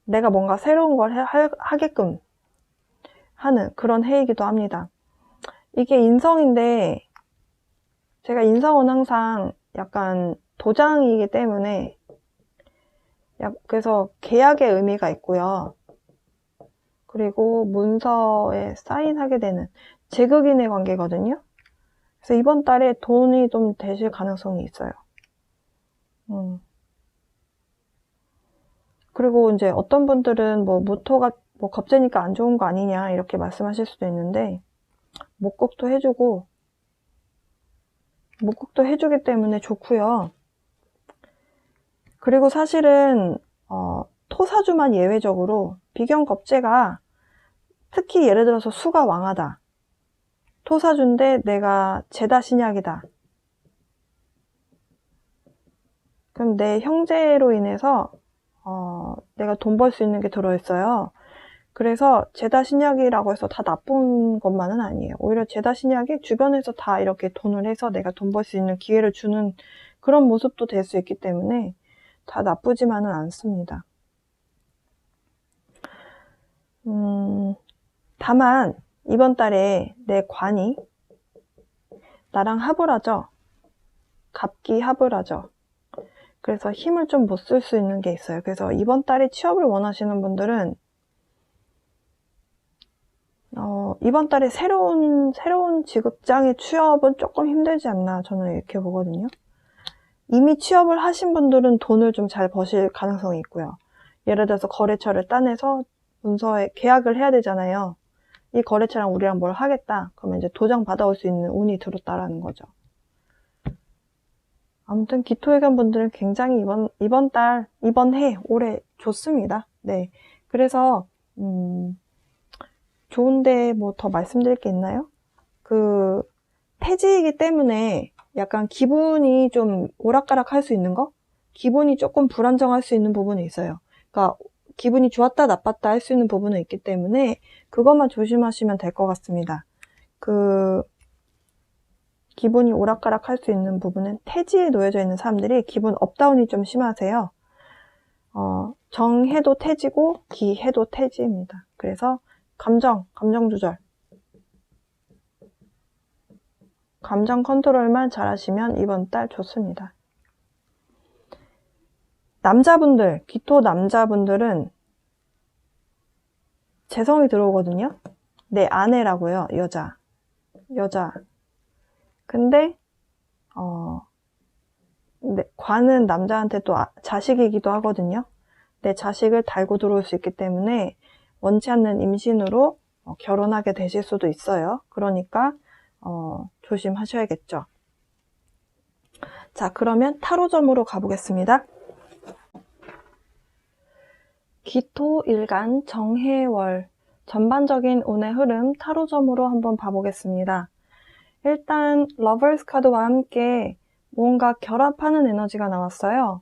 내가 뭔가 새로운 걸 하게끔 하는 그런 해이기도 합니다. 이게 인성인데, 제가 인성은 항상 약간 도장이기 때문에, 그래서 계약의 의미가 있고요. 그리고 문서에 사인하게 되는 제극인의 관계거든요. 그래서 이번 달에 돈이 좀 되실 가능성이 있어요. 그리고 이제 어떤 분들은 뭐 무토가 뭐 겁재니까 안 좋은 거 아니냐 이렇게 말씀하실 수도 있는데, 목국도 해주기 때문에 좋고요. 그리고 사실은 토사주만 예외적으로 비견겁재가, 특히 예를 들어서 수가 왕하다, 토사주인데 내가 제다신약이다, 그럼 내 형제로 인해서 내가 돈 벌 수 있는 게 들어있어요. 그래서 제다신약이라고 해서 다 나쁜 것만은 아니에요. 오히려 제다신약이 주변에서 다 이렇게 돈을 해서 내가 돈 벌 수 있는 기회를 주는 그런 모습도 될 수 있기 때문에 다 나쁘지만은 않습니다. 다만 이번 달에 내 관이 나랑 합을 하죠. 갑기 합을 하죠. 그래서 힘을 좀 못 쓸 수 있는 게 있어요. 그래서 이번 달에 취업을 원하시는 분들은 이번 달에 새로운 직업장의 취업은 조금 힘들지 않나, 저는 이렇게 보거든요. 이미 취업을 하신 분들은 돈을 좀 잘 버실 가능성이 있고요. 예를 들어서 거래처를 따내서 문서에 계약을 해야 되잖아요. 이 거래처랑 우리랑 뭘 하겠다. 그러면 이제 도장 받아올 수 있는 운이 들었다라는 거죠. 아무튼 기토회견 분들은 굉장히 이번 해, 올해 좋습니다. 네. 그래서, 좋은데 뭐 더 말씀드릴 게 있나요? 태지이기 때문에 약간 기분이 좀 오락가락 할 수 있는 거? 기분이 조금 불안정할 수 있는 부분이 있어요. 그러니까 기분이 좋았다 나빴다 할 수 있는 부분은 있기 때문에 그것만 조심하시면 될 것 같습니다. 기분이 오락가락 할 수 있는 부분은 태지에 놓여져 있는 사람들이 기분 업다운이 좀 심하세요. 정해도 태지고 기해도 태지입니다. 그래서 감정 조절, 감정 컨트롤만 잘하시면 이번 달 좋습니다. 남자분들, 기토 남자분들은 재성이 들어오거든요. 내 아내라고요. 여자. 근데 관은 남자한테 또 자식이기도 하거든요. 내 자식을 달고 들어올 수 있기 때문에 원치 않는 임신으로 결혼하게 되실 수도 있어요. 그러니까 조심하셔야겠죠. 자, 그러면 타로점으로 가보겠습니다. 기토, 일간, 정해월 전반적인 운의 흐름 타로점으로 한번 봐보겠습니다. 일단 러버스 카드와 함께 뭔가 결합하는 에너지가 나왔어요.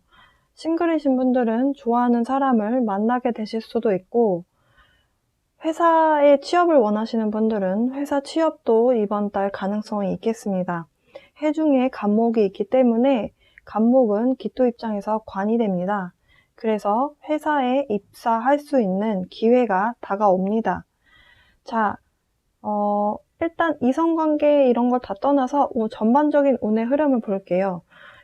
싱글이신 분들은 좋아하는 사람을 만나게 되실 수도 있고, 회사에 취업을 원하시는 분들은 회사 취업도 이번 달 가능성이 있겠습니다. 해중에 간목이 있기 때문에 간목은 기토 입장에서 관이 됩니다. 그래서 회사에 입사할 수 있는 기회가 다가옵니다. 자, 일단 이성관계 이런 걸 다 떠나서 전반적인 운의 흐름을 볼게요.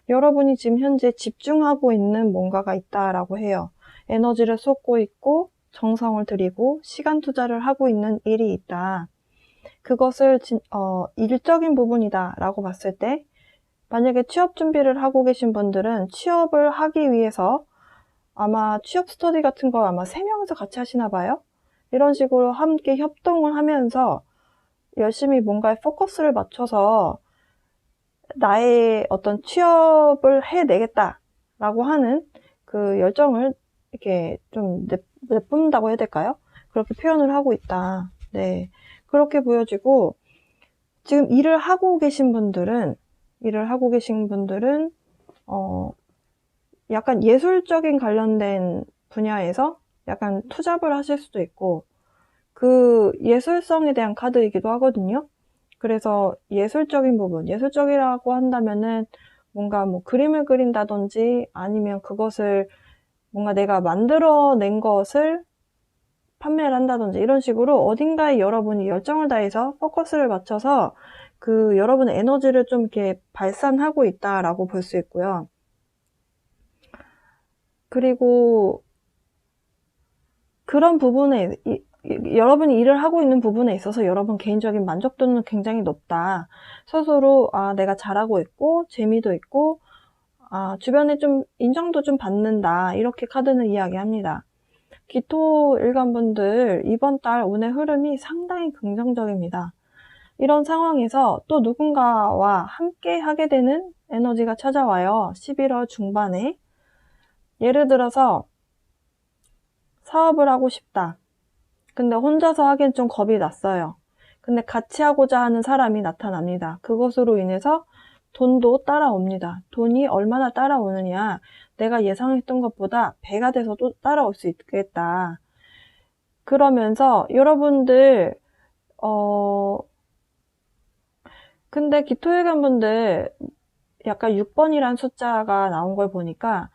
여러분이 지금 현재 집중하고 있는 뭔가가 있다라고 해요. 에너지를 쏟고 있고 정성을 들이고 시간 투자를 하고 있는 일이 있다. 그것을 일적인 부분이다 라고 봤을 때, 만약에 취업 준비를 하고 계신 분들은 취업을 하기 위해서 아마 취업 스터디 같은 거 아마 3명이서 같이 하시나 봐요. 이런 식으로 함께 협동을 하면서 열심히 뭔가에 포커스를 맞춰서 나의 어떤 취업을 해내겠다라고 하는 그 열정을 이렇게 좀 내뿜는다고 해야 될까요? 그렇게 표현을 하고 있다. 네. 그렇게 보여지고, 지금 일을 하고 계신 분들은 약간 예술적인 관련된 분야에서 약간 투잡을 하실 수도 있고, 그 예술성에 대한 카드이기도 하거든요. 그래서 예술적인 부분, 예술적이라고 한다면은 뭔가 뭐 그림을 그린다든지 아니면 그것을 뭔가 내가 만들어낸 것을 판매를 한다든지 이런 식으로 어딘가에 여러분이 열정을 다해서 포커스를 맞춰서 그 여러분의 에너지를 좀 이렇게 발산하고 있다라고 볼 수 있고요. 그리고 그런 부분에 여러분이 일을 하고 있는 부분에 있어서 여러분 개인적인 만족도는 굉장히 높다. 스스로 내가 잘하고 있고 재미도 있고 주변에 좀 인정도 좀 받는다. 이렇게 카드는 이야기합니다. 기토 일간분들 이번 달 운의 흐름이 상당히 긍정적입니다. 이런 상황에서 또 누군가와 함께 하게 되는 에너지가 찾아와요. 11월 중반에. 예를 들어서 사업을 하고 싶다. 근데 혼자서 하기엔 좀 겁이 났어요. 근데 같이 하고자 하는 사람이 나타납니다. 그것으로 인해서 돈도 따라옵니다. 돈이 얼마나 따라오느냐. 내가 예상했던 것보다 배가 돼서 또 따라올 수 있겠다. 그러면서 여러분들 근데 기토일간분들 약간 6번이란 숫자가 나온 걸 보니까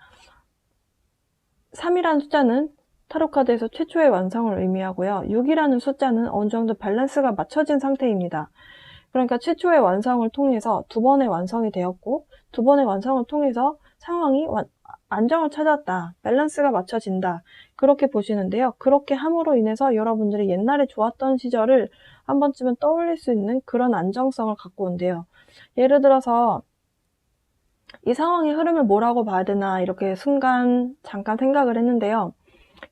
3이라는 숫자는 타로카드에서 최초의 완성을 의미하고요. 6이라는 숫자는 어느 정도 밸런스가 맞춰진 상태입니다. 그러니까 최초의 완성을 통해서 두 번의 완성이 되었고 두 번의 완성을 통해서 상황이 안정을 찾았다. 밸런스가 맞춰진다. 그렇게 보시는데요. 그렇게 함으로 인해서 여러분들이 옛날에 좋았던 시절을 한 번쯤은 떠올릴 수 있는 그런 안정성을 갖고 온대요. 예를 들어서 이 상황의 흐름을 뭐라고 봐야 되나 이렇게 순간 잠깐 생각을 했는데요.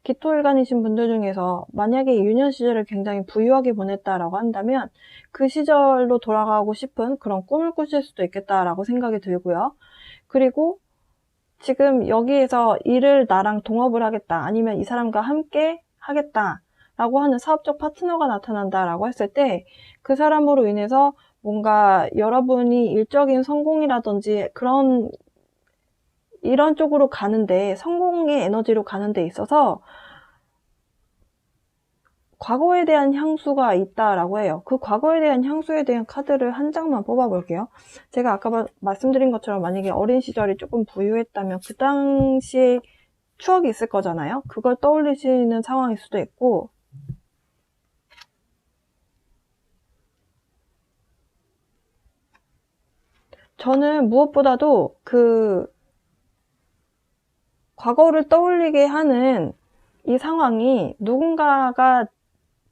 기토일간이신 분들 중에서 만약에 유년 시절을 굉장히 부유하게 보냈다라고 한다면 그 시절로 돌아가고 싶은 그런 꿈을 꾸실 수도 있겠다라고 생각이 들고요. 그리고 지금 여기에서 일을 나랑 동업을 하겠다 아니면 이 사람과 함께 하겠다 라고 하는 사업적 파트너가 나타난다라고 했을 때 그 사람으로 인해서 뭔가 여러분이 일적인 성공이라든지 이런 쪽으로 가는데 성공의 에너지로 가는 데 있어서 과거에 대한 향수가 있다라고 해요. 그 과거에 대한 향수에 대한 카드를 한 장만 뽑아볼게요. 제가 아까 말씀드린 것처럼 만약에 어린 시절이 조금 부유했다면 그 당시에 추억이 있을 거잖아요. 그걸 떠올리시는 상황일 수도 있고 저는 무엇보다도 그 과거를 떠올리게 하는 이 상황이 누군가가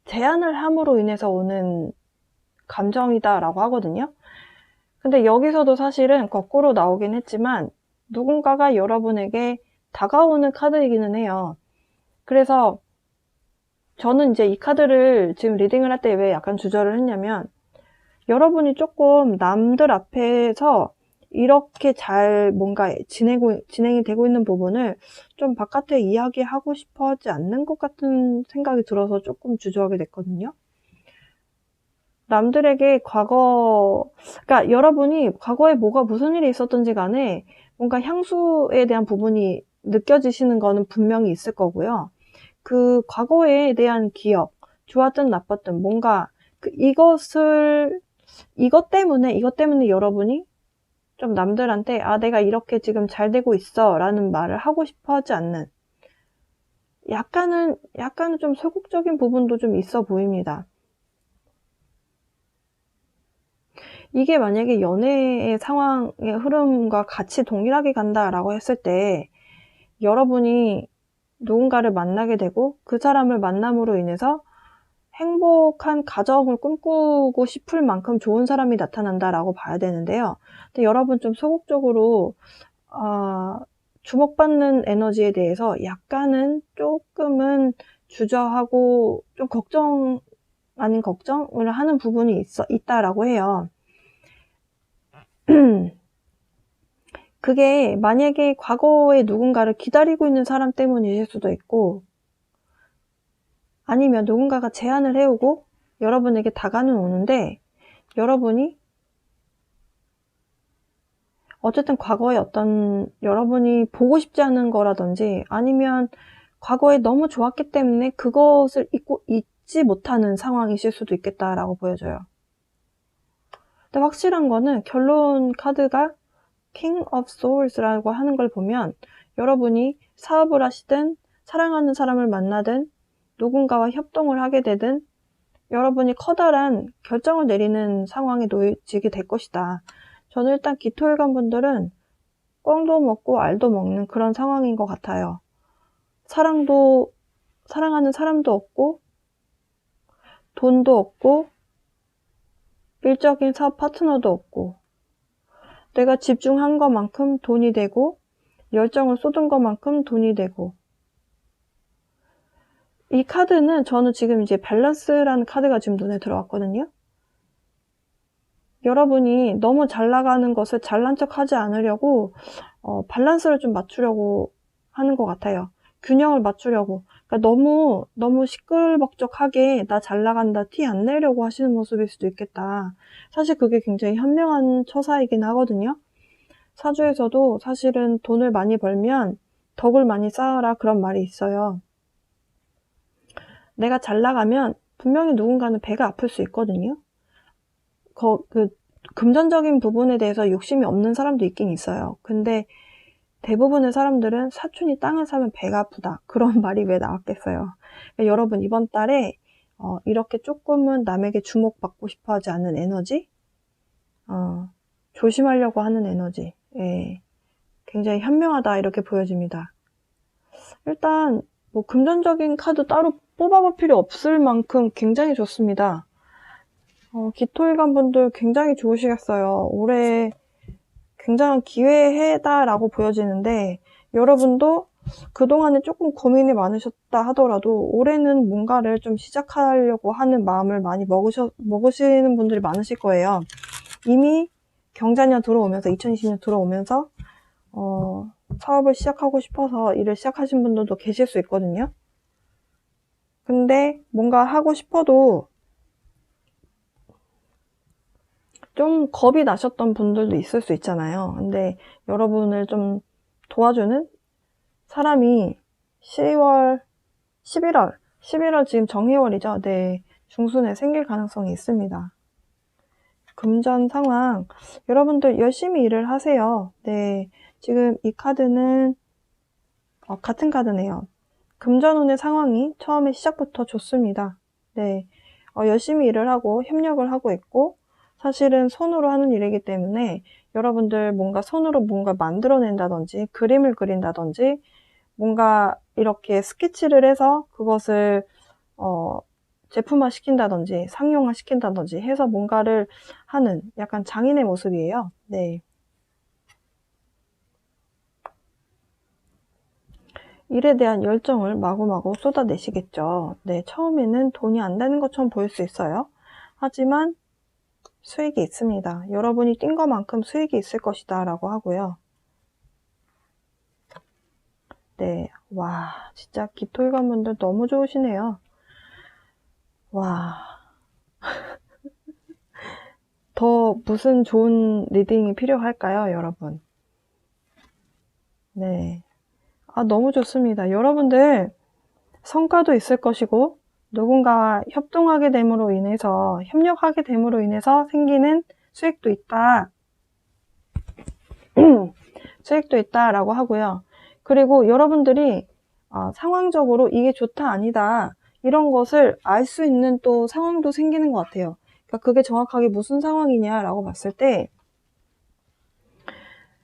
제안을 함으로 인해서 오는 감정이다라고 하거든요. 근데 여기서도 사실은 거꾸로 나오긴 했지만 누군가가 여러분에게 다가오는 카드이기는 해요. 그래서 저는 이제 이 카드를 지금 리딩을 할 때 왜 약간 주저를 했냐면 여러분이 조금 남들 앞에서 이렇게 잘 뭔가 진행이 되고 있는 부분을 좀 바깥에 이야기하고 싶어 하지 않는 것 같은 생각이 들어서 조금 주저하게 됐거든요. 남들에게 그러니까 여러분이 과거에 무슨 일이 있었던지 간에 뭔가 향수에 대한 부분이 느껴지시는 거는 분명히 있을 거고요. 그 과거에 대한 기억, 좋았든 나빴든 뭔가 이것 때문에 여러분이 좀 남들한테 내가 이렇게 지금 잘 되고 있어 라는 말을 하고 싶어 하지 않는 약간은 좀 소극적인 부분도 좀 있어 보입니다. 이게 만약에 연애의 상황의 흐름과 같이 동일하게 간다라고 했을 때 여러분이 누군가를 만나게 되고 그 사람을 만남으로 인해서 행복한 가정을 꿈꾸고 싶을 만큼 좋은 사람이 나타난다라고 봐야 되는데요. 근데 여러분 좀 소극적으로 주목받는 에너지에 대해서 약간은 조금은 주저하고 좀 걱정 아닌 걱정을 하는 부분이 있다라고 해요. 그게 만약에 과거에 누군가를 기다리고 있는 사람 때문일 수도 있고 아니면 누군가가 제안을 해오고 여러분에게 다가는 오는데 여러분이 어쨌든 과거에 여러분이 보고 싶지 않은 거라든지 아니면 과거에 너무 좋았기 때문에 그것을 잊지 못하는 상황이실 수도 있겠다라고 보여져요. 근데 확실한 거는 결론 카드가 King of Swords라고 하는 걸 보면 여러분이 사업을 하시든 사랑하는 사람을 만나든 누군가와 협동을 하게 되든 여러분이 커다란 결정을 내리는 상황에 놓이게 될 것이다. 저는 일단 기토일관 분들은 꽝도 먹고 알도 먹는 그런 상황인 것 같아요. 사랑하는 사람도 없고 돈도 없고 일적인 사업 파트너도 없고 내가 집중한 것만큼 돈이 되고 열정을 쏟은 것만큼 돈이 되고 이 카드는 저는 지금 이제 밸런스라는 카드가 지금 눈에 들어왔거든요. 여러분이 너무 잘 나가는 것을 잘난 척 하지 않으려고 밸런스를 좀 맞추려고 하는 것 같아요. 균형을 맞추려고. 그러니까 너무 시끌벅적하게 나 잘 나간다 티 안 내려고 하시는 모습일 수도 있겠다. 사실 그게 굉장히 현명한 처사이긴 하거든요. 사주에서도 사실은 돈을 많이 벌면 덕을 많이 쌓아라 그런 말이 있어요. 내가 잘 나가면 분명히 누군가는 배가 아플 수 있거든요. 그 금전적인 부분에 대해서 욕심이 없는 사람도 있긴 있어요. 근데 대부분의 사람들은 사촌이 땅을 사면 배가 아프다. 그런 말이 왜 나왔겠어요. 그러니까 여러분 이번 달에 이렇게 조금은 남에게 주목받고 싶어 하지 않는 에너지, 조심하려고 하는 에너지, 예, 굉장히 현명하다 이렇게 보여집니다. 일단 뭐 금전적인 카드 따로 뽑아볼 필요 없을 만큼 굉장히 좋습니다. 기토일관 분들 굉장히 좋으시겠어요. 올해 굉장한 기회해다라고 보여지는데 여러분도 그동안에 조금 고민이 많으셨다 하더라도 올해는 뭔가를 좀 시작하려고 하는 마음을 많이 먹으시는 분들이 많으실 거예요. 이미 경자년 들어오면서 2020년 들어오면서 사업을 시작하고 싶어서 일을 시작하신 분들도 계실 수 있거든요. 근데 뭔가 하고 싶어도 좀 겁이 나셨던 분들도 있을 수 있잖아요. 근데 여러분을 좀 도와주는 사람이 11월 지금 정해월이죠. 네, 중순에 생길 가능성이 있습니다. 금전 상황, 여러분들 열심히 일을 하세요. 네, 지금 이 카드는 같은 카드네요. 금전운의 상황이 처음에 시작부터 좋습니다. 네, 열심히 일을 하고 협력을 하고 있고 사실은 손으로 하는 일이기 때문에 여러분들 뭔가 손으로 뭔가 만들어낸다든지 그림을 그린다든지 뭔가 이렇게 스케치를 해서 그것을 제품화 시킨다든지 상용화 시킨다든지 해서 뭔가를 하는 약간 장인의 모습이에요. 네. 일에 대한 열정을 마구마구 쏟아내시겠죠. 네, 처음에는 돈이 안 되는 것처럼 보일 수 있어요. 하지만 수익이 있습니다. 여러분이 뛴 것만큼 수익이 있을 것이다 라고 하고요. 네, 와, 진짜 기토일관 분들 너무 좋으시네요. 와, 더 무슨 좋은 리딩이 필요할까요, 여러분? 네, 너무 좋습니다. 여러분들 성과도 있을 것이고 누군가와 협동하게 됨으로 인해서 협력하게 됨으로 인해서 생기는 수익도 있다. 수익도 있다라고 하고요. 그리고 여러분들이 상황적으로 이게 좋다 아니다 이런 것을 알 수 있는 또 상황도 생기는 것 같아요. 그러니까 그게 정확하게 무슨 상황이냐라고 봤을 때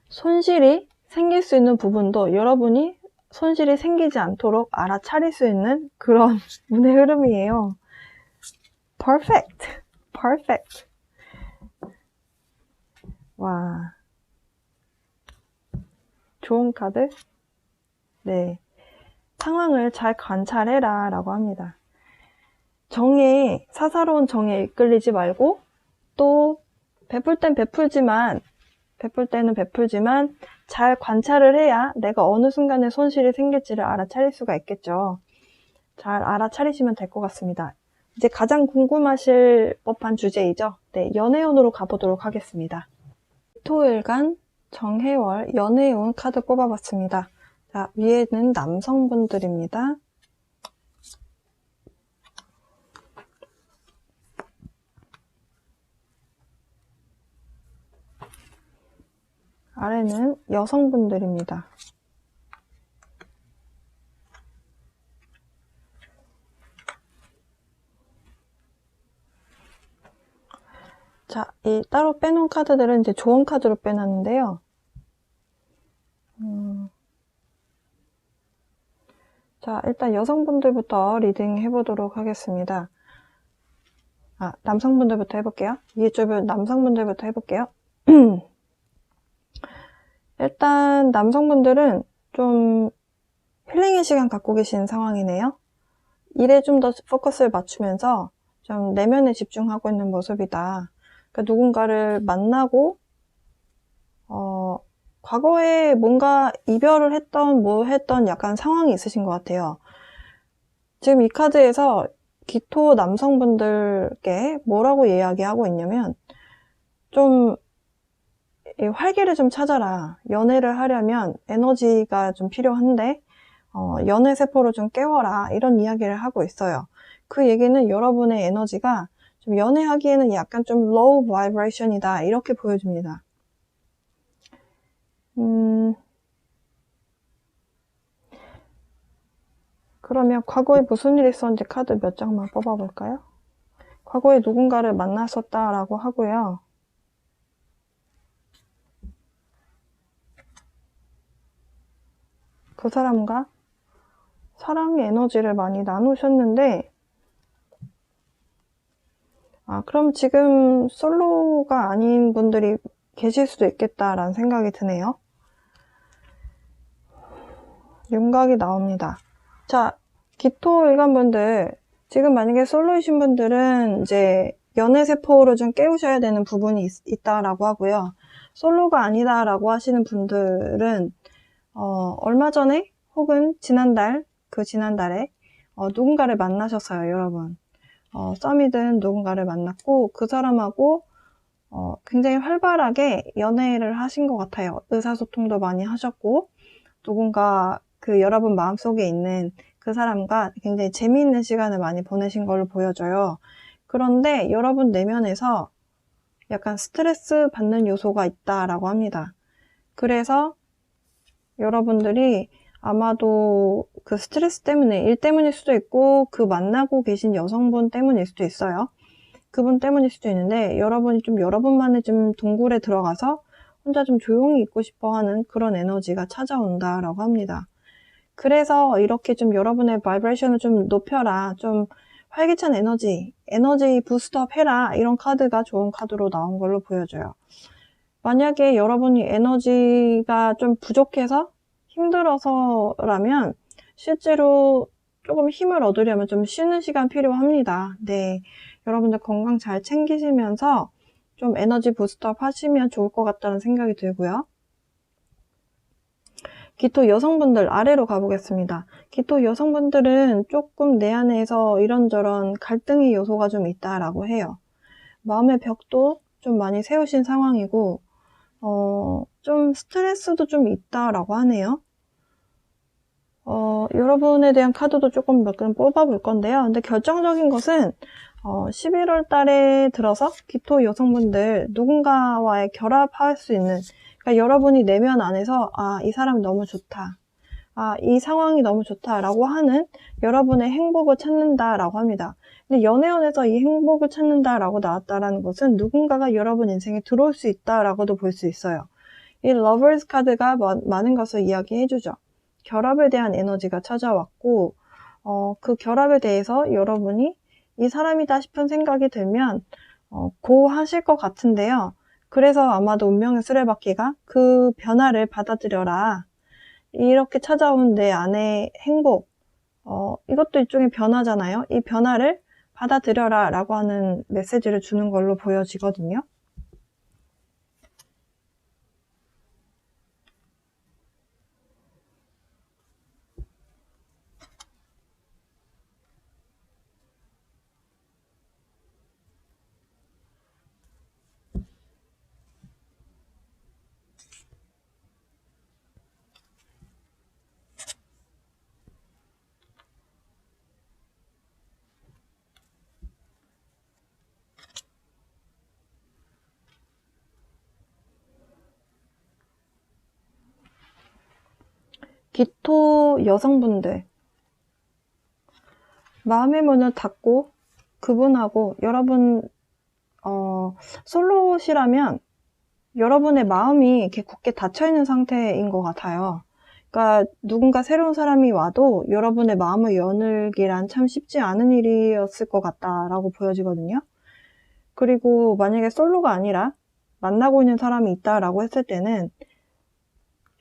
손실이 생길 수 있는 부분도 여러분이 손실이 생기지 않도록 알아차릴 수 있는 그런 운의 흐름이에요. Perfect. Perfect. 와. 좋은 카드? 네. 상황을 잘 관찰해라 라고 합니다. 사사로운 정에 이끌리지 말고 또 베풀 때는 베풀지만 잘 관찰을 해야 내가 어느 순간에 손실이 생길지를 알아차릴 수가 있겠죠. 잘 알아차리시면 될 것 같습니다. 이제 가장 궁금하실 법한 주제이죠. 네, 연애운으로 가보도록 하겠습니다. 토일간 정해월 연애운 카드 뽑아봤습니다. 자, 위에는 남성분들입니다. 아래는 여성분들입니다. 자, 이 따로 빼놓은 카드들은 이제 조언 카드로 빼놨는데요. 자, 일단 여성분들부터 리딩 해보도록 하겠습니다. 남성분들부터 해볼게요. 이게 좁은 남성분들부터 해볼게요. 일단 남성분들은 좀 힐링의 시간 갖고 계신 상황이네요. 일에 좀 더 포커스를 맞추면서 좀 내면에 집중하고 있는 모습이다. 그러니까 누군가를 만나고 과거에 뭔가 이별을 했던 뭐 했던 약간 상황이 있으신 것 같아요. 지금 이 카드에서 기토 남성분들께 뭐라고 이야기하고 있냐면 좀 활기를 좀 찾아라. 연애를 하려면 에너지가 좀 필요한데 연애 세포를 좀 깨워라. 이런 이야기를 하고 있어요. 그 얘기는 여러분의 에너지가 좀 연애하기에는 약간 좀 low vibration이다. 이렇게 보여줍니다. 그러면 과거에 무슨 일이 있었는지 카드 몇 장만 뽑아볼까요? 과거에 누군가를 만났었다라고 하고요. 그 사람과 사랑의 에너지를 많이 나누셨는데 그럼 지금 솔로가 아닌 분들이 계실 수도 있겠다라는 생각이 드네요. 윤곽이 나옵니다. 자, 기토 일간분들, 지금 만약에 솔로이신 분들은 이제 연애세포를 좀 깨우셔야 되는 부분이 있다라고 하고요. 솔로가 아니다라고 하시는 분들은 얼마 전에 혹은 지난달에 누군가를 만나셨어요, 여러분. 썸이든 누군가를 만났고 그 사람하고 굉장히 활발하게 연애를 하신 것 같아요. 의사소통도 많이 하셨고 누군가 그 여러분 마음속에 있는 그 사람과 굉장히 재미있는 시간을 많이 보내신 걸로 보여져요. 그런데 여러분 내면에서 약간 스트레스 받는 요소가 있다라고 합니다. 그래서 여러분들이 아마도 그 스트레스 때문에 일 때문일 수도 있고 그 만나고 계신 여성분 때문일 수도 있어요. 그분 때문일 수도 있는데 여러분이 좀 여러분만의 좀 동굴에 들어가서 혼자 좀 조용히 있고 싶어 하는 그런 에너지가 찾아온다라고 합니다. 그래서 이렇게 좀 여러분의 바이브레이션을 좀 높여라, 좀 활기찬 에너지 부스트업 해라, 이런 카드가 좋은 카드로 나온 걸로 보여져요. 만약에 여러분이 에너지가 좀 부족해서 힘들어서라면 실제로 조금 힘을 얻으려면 좀 쉬는 시간 필요합니다. 네, 여러분들 건강 잘 챙기시면서 좀 에너지 부스트업 하시면 좋을 것 같다는 생각이 들고요. 기토 여성분들 아래로 가보겠습니다. 기토 여성분들은 조금 내 안에서 이런저런 갈등의 요소가 좀 있다라고 해요. 마음의 벽도 좀 많이 세우신 상황이고 좀 스트레스도 좀 있다라고 하네요. 여러분에 대한 카드도 조금 몇 개 뽑아볼 건데요. 근데 결정적인 것은 11월 달에 들어서 기토 여성분들 누군가와의 결합할 수 있는, 그러니까 여러분이 내면 안에서 이 사람 너무 좋다, 이 상황이 너무 좋다라고 하는 여러분의 행복을 찾는다라고 합니다. 근데 연애운에서 이 행복을 찾는다라고 나왔다라는 것은 누군가가 여러분 인생에 들어올 수 있다라고도 볼 수 있어요. 이 러버스 카드가 많은 것을 이야기해주죠. 결합에 대한 에너지가 찾아왔고 그 결합에 대해서 여러분이 이 사람이다 싶은 생각이 들면 고 하실 것 같은데요. 그래서 아마도 운명의 수레바퀴가 그 변화를 받아들여라, 이렇게 찾아온 내 안의 행복, 이것도 일종의 변화잖아요. 이 변화를 받아들여라 라고 하는 메시지를 주는 걸로 보여지거든요. 기토 여성분들, 마음의 문을 닫고 그분하고 여러분 솔로시라면 여러분의 마음이 이렇게 굳게 닫혀있는 상태인 것 같아요. 그러니까 누군가 새로운 사람이 와도 여러분의 마음을 여는기란 참 쉽지 않은 일이었을 것 같다라고 보여지거든요. 그리고 만약에 솔로가 아니라 만나고 있는 사람이 있다라고 했을 때는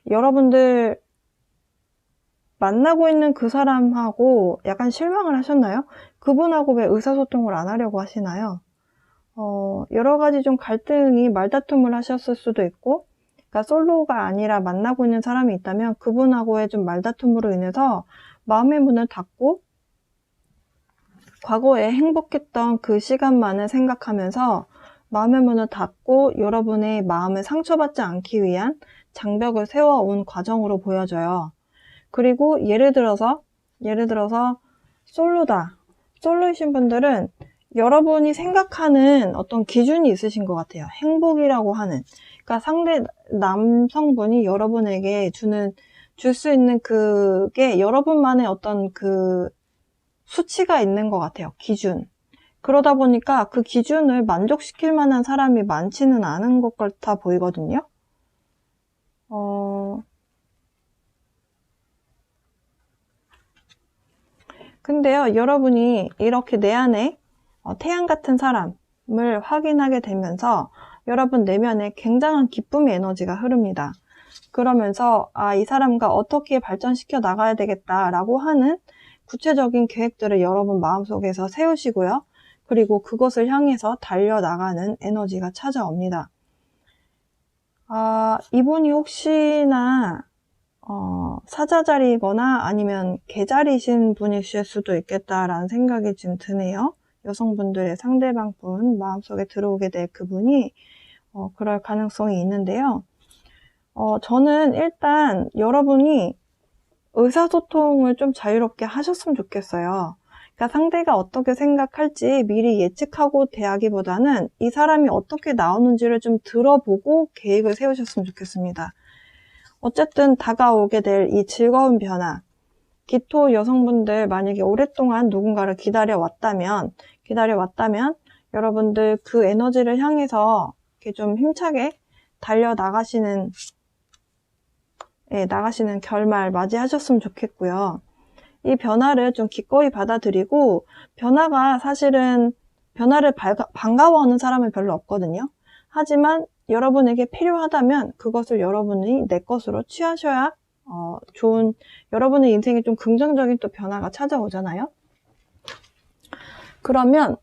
여러분들 만나고 있는 그 사람하고 약간 실망을 하셨나요? 그분하고 왜 의사소통을 안 하려고 하시나요? 여러 가지 좀 갈등이 말다툼을 하셨을 수도 있고, 그러니까 솔로가 아니라 만나고 있는 사람이 있다면 그분하고의 좀 말다툼으로 인해서 마음의 문을 닫고 과거에 행복했던 그 시간만을 생각하면서 마음의 문을 닫고 여러분의 마음을 상처받지 않기 위한 장벽을 세워온 과정으로 보여져요. 그리고 예를 들어서 솔로이신 분들은 여러분이 생각하는 어떤 기준이 있으신 것 같아요. 행복이라고 하는. 그러니까 상대 남성분이 여러분에게 줄 수 있는 그게 여러분만의 어떤 그 수치가 있는 것 같아요. 기준. 그러다 보니까 그 기준을 만족시킬 만한 사람이 많지는 않은 것 같아 보이거든요. 근데요, 여러분이 이렇게 내 안에 태양 같은 사람을 확인하게 되면서 여러분 내면에 굉장한 기쁨의 에너지가 흐릅니다. 그러면서 이 사람과 어떻게 발전시켜 나가야 되겠다라고 하는 구체적인 계획들을 여러분 마음속에서 세우시고요. 그리고 그것을 향해서 달려나가는 에너지가 찾아옵니다. 이분이 혹시나 사자자리이거나 아니면 개자리이신 분이실 수도 있겠다라는 생각이 지금 드네요. 여성분들의 상대방분 마음속에 들어오게 될 그분이 그럴 가능성이 있는데요. 저는 일단 여러분이 의사소통을 좀 자유롭게 하셨으면 좋겠어요. 그러니까 상대가 어떻게 생각할지 미리 예측하고 대하기보다는 이 사람이 어떻게 나오는지를 좀 들어보고 계획을 세우셨으면 좋겠습니다. 어쨌든 다가오게 될 이 즐거운 변화, 기토 여성분들 만약에 오랫동안 누군가를 기다려왔다면 여러분들 그 에너지를 향해서 이렇게 좀 힘차게 달려나가시는 나가시는 결말 맞이하셨으면 좋겠고요. 이 변화를 좀 기꺼이 받아들이고 변화를 반가워하는 사람은 별로 없거든요. 하지만 여러분에게 필요하다면 그것을 여러분이 내 것으로 취하셔야 여러분의 인생에 좀 긍정적인 또 변화가 찾아오잖아요. 그러면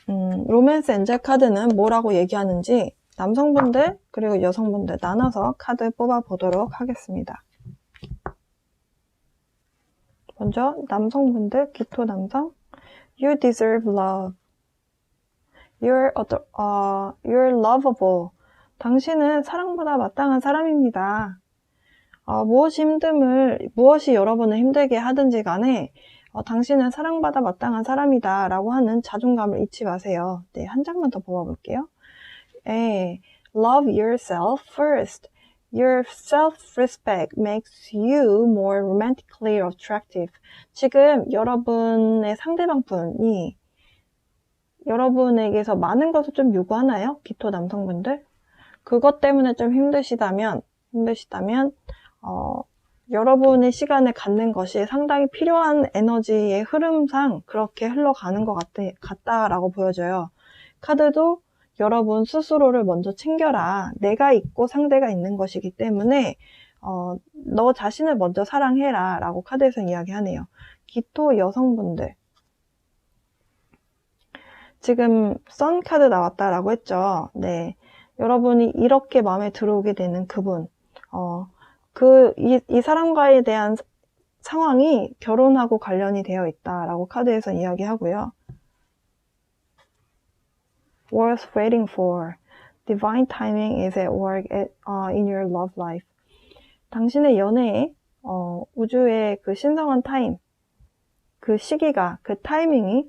로맨스 엔젤 카드는 뭐라고 얘기하는지 남성분들 그리고 여성분들 나눠서 카드 뽑아보도록 하겠습니다. 먼저 남성분들, 기토 남성, You deserve love. You're lovable. 당신은 사랑보다 마땅한 사람입니다. 무엇이 여러분을 힘들게 하든지 간에 당신은 사랑받아 마땅한 사람이다 라고 하는 자존감을 잊지 마세요. 네, 한 장만 더 뽑아볼게요. Love yourself first. Your self-respect makes you more romantically attractive. 지금 여러분의 상대방 분이 여러분에게서 많은 것을 좀 요구하나요? 기토 남성분들? 그것 때문에 좀 힘드시다면 여러분의 시간을 갖는 것이 상당히 필요한 에너지의 흐름상 그렇게 흘러가는 것 같다라고 보여져요. 카드도 여러분 스스로를 먼저 챙겨라. 내가 있고 상대가 있는 것이기 때문에 너 자신을 먼저 사랑해라 라고 카드에서 이야기하네요. 기토 여성분들 지금 선 카드 나왔다라고 했죠. 네, 여러분이 이렇게 마음에 들어오게 되는 그분 이 사람과에 대한 상황이 결혼하고 관련이 되어 있다라고 카드에서 이야기하고요. Worth waiting for. Divine timing is at work in your love life. 당신의 연애에 우주의 그 신성한 타임, 그 시기가, 그 타이밍이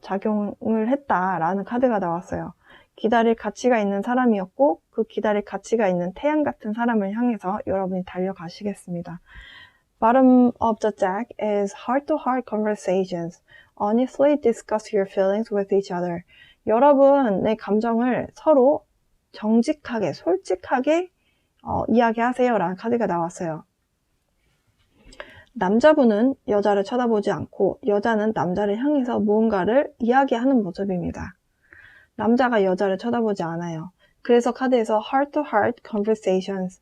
작용을 했다라는 카드가 나왔어요. 기다릴 가치가 있는 사람이었고 그 기다릴 가치가 있는 태양 같은 사람을 향해서 여러분이 달려가시겠습니다. Bottom of the deck is heart-to-heart conversations. Honestly discuss your feelings with each other. 여러분의 감정을 서로 정직하게, 솔직하게 이야기하세요 라는 카드가 나왔어요. 남자분은 여자를 쳐다보지 않고 여자는 남자를 향해서 무언가를 이야기하는 모습입니다. 남자가 여자를 쳐다보지 않아요. 그래서 카드에서 heart-to-heart conversations,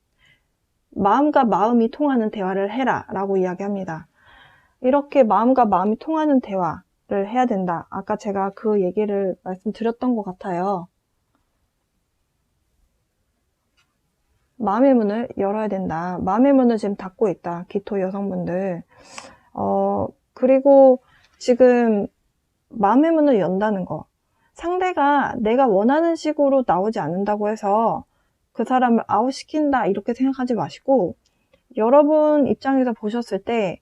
마음과 마음이 통하는 대화를 해라 라고 이야기합니다. 이렇게 마음과 마음이 통하는 대화를 해야 된다. 아까 제가 그 얘기를 말씀드렸던 것 같아요. 마음의 문을 열어야 된다. 마음의 문을 지금 닫고 있다. 기토 여성분들. 그리고 지금 마음의 문을 연다는 거. 상대가 내가 원하는 식으로 나오지 않는다고 해서 그 사람을 아웃시킨다 이렇게 생각하지 마시고, 여러분 입장에서 보셨을 때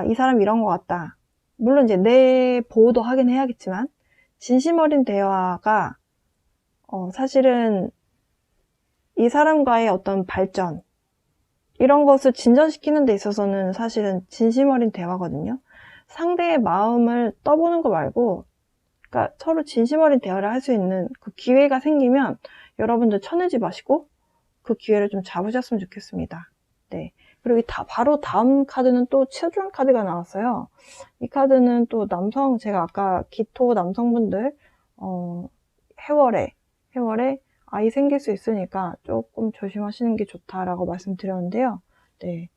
이 사람 이런 것 같다. 물론 이제 내 보호도 하긴 해야겠지만 진심 어린 대화가 사실은 이 사람과의 어떤 발전, 이런 것을 진전시키는 데 있어서는 사실은 진심 어린 대화거든요. 상대의 마음을 떠보는 거 말고, 그러니까 서로 진심 어린 대화를 할 수 있는 그 기회가 생기면 여러분들 쳐내지 마시고 그 기회를 좀 잡으셨으면 좋겠습니다. 네. 그리고 바로 다음 카드는 또 children 카드가 나왔어요. 이 카드는 또 남성, 제가 아까 기토 남성분들 해월에 아이 생길 수 있으니까 조금 조심하시는 게 좋다라고 말씀드렸는데요. 네.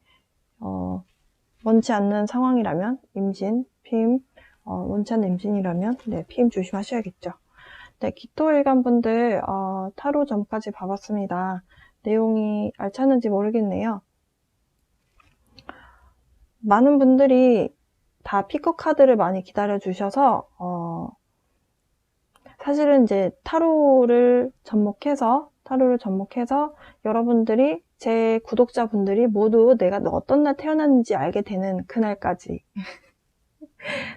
원치 않는 상황이라면 임신, 피임, 원치 않는 임신이라면 네, 피임 조심하셔야겠죠. 네, 기토 일간분들 타로 점까지 봐봤습니다. 내용이 알찼는지 모르겠네요. 많은 분들이 다 피커 카드를 많이 기다려 주셔서 사실은 이제 타로를 접목해서 여러분들이, 제 구독자분들이 모두 내가 어떤 날 태어났는지 알게 되는 그날까지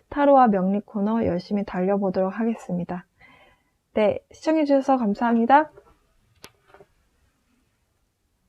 타로와 명리 코너 열심히 달려보도록 하겠습니다. 네, 시청해주셔서 감사합니다.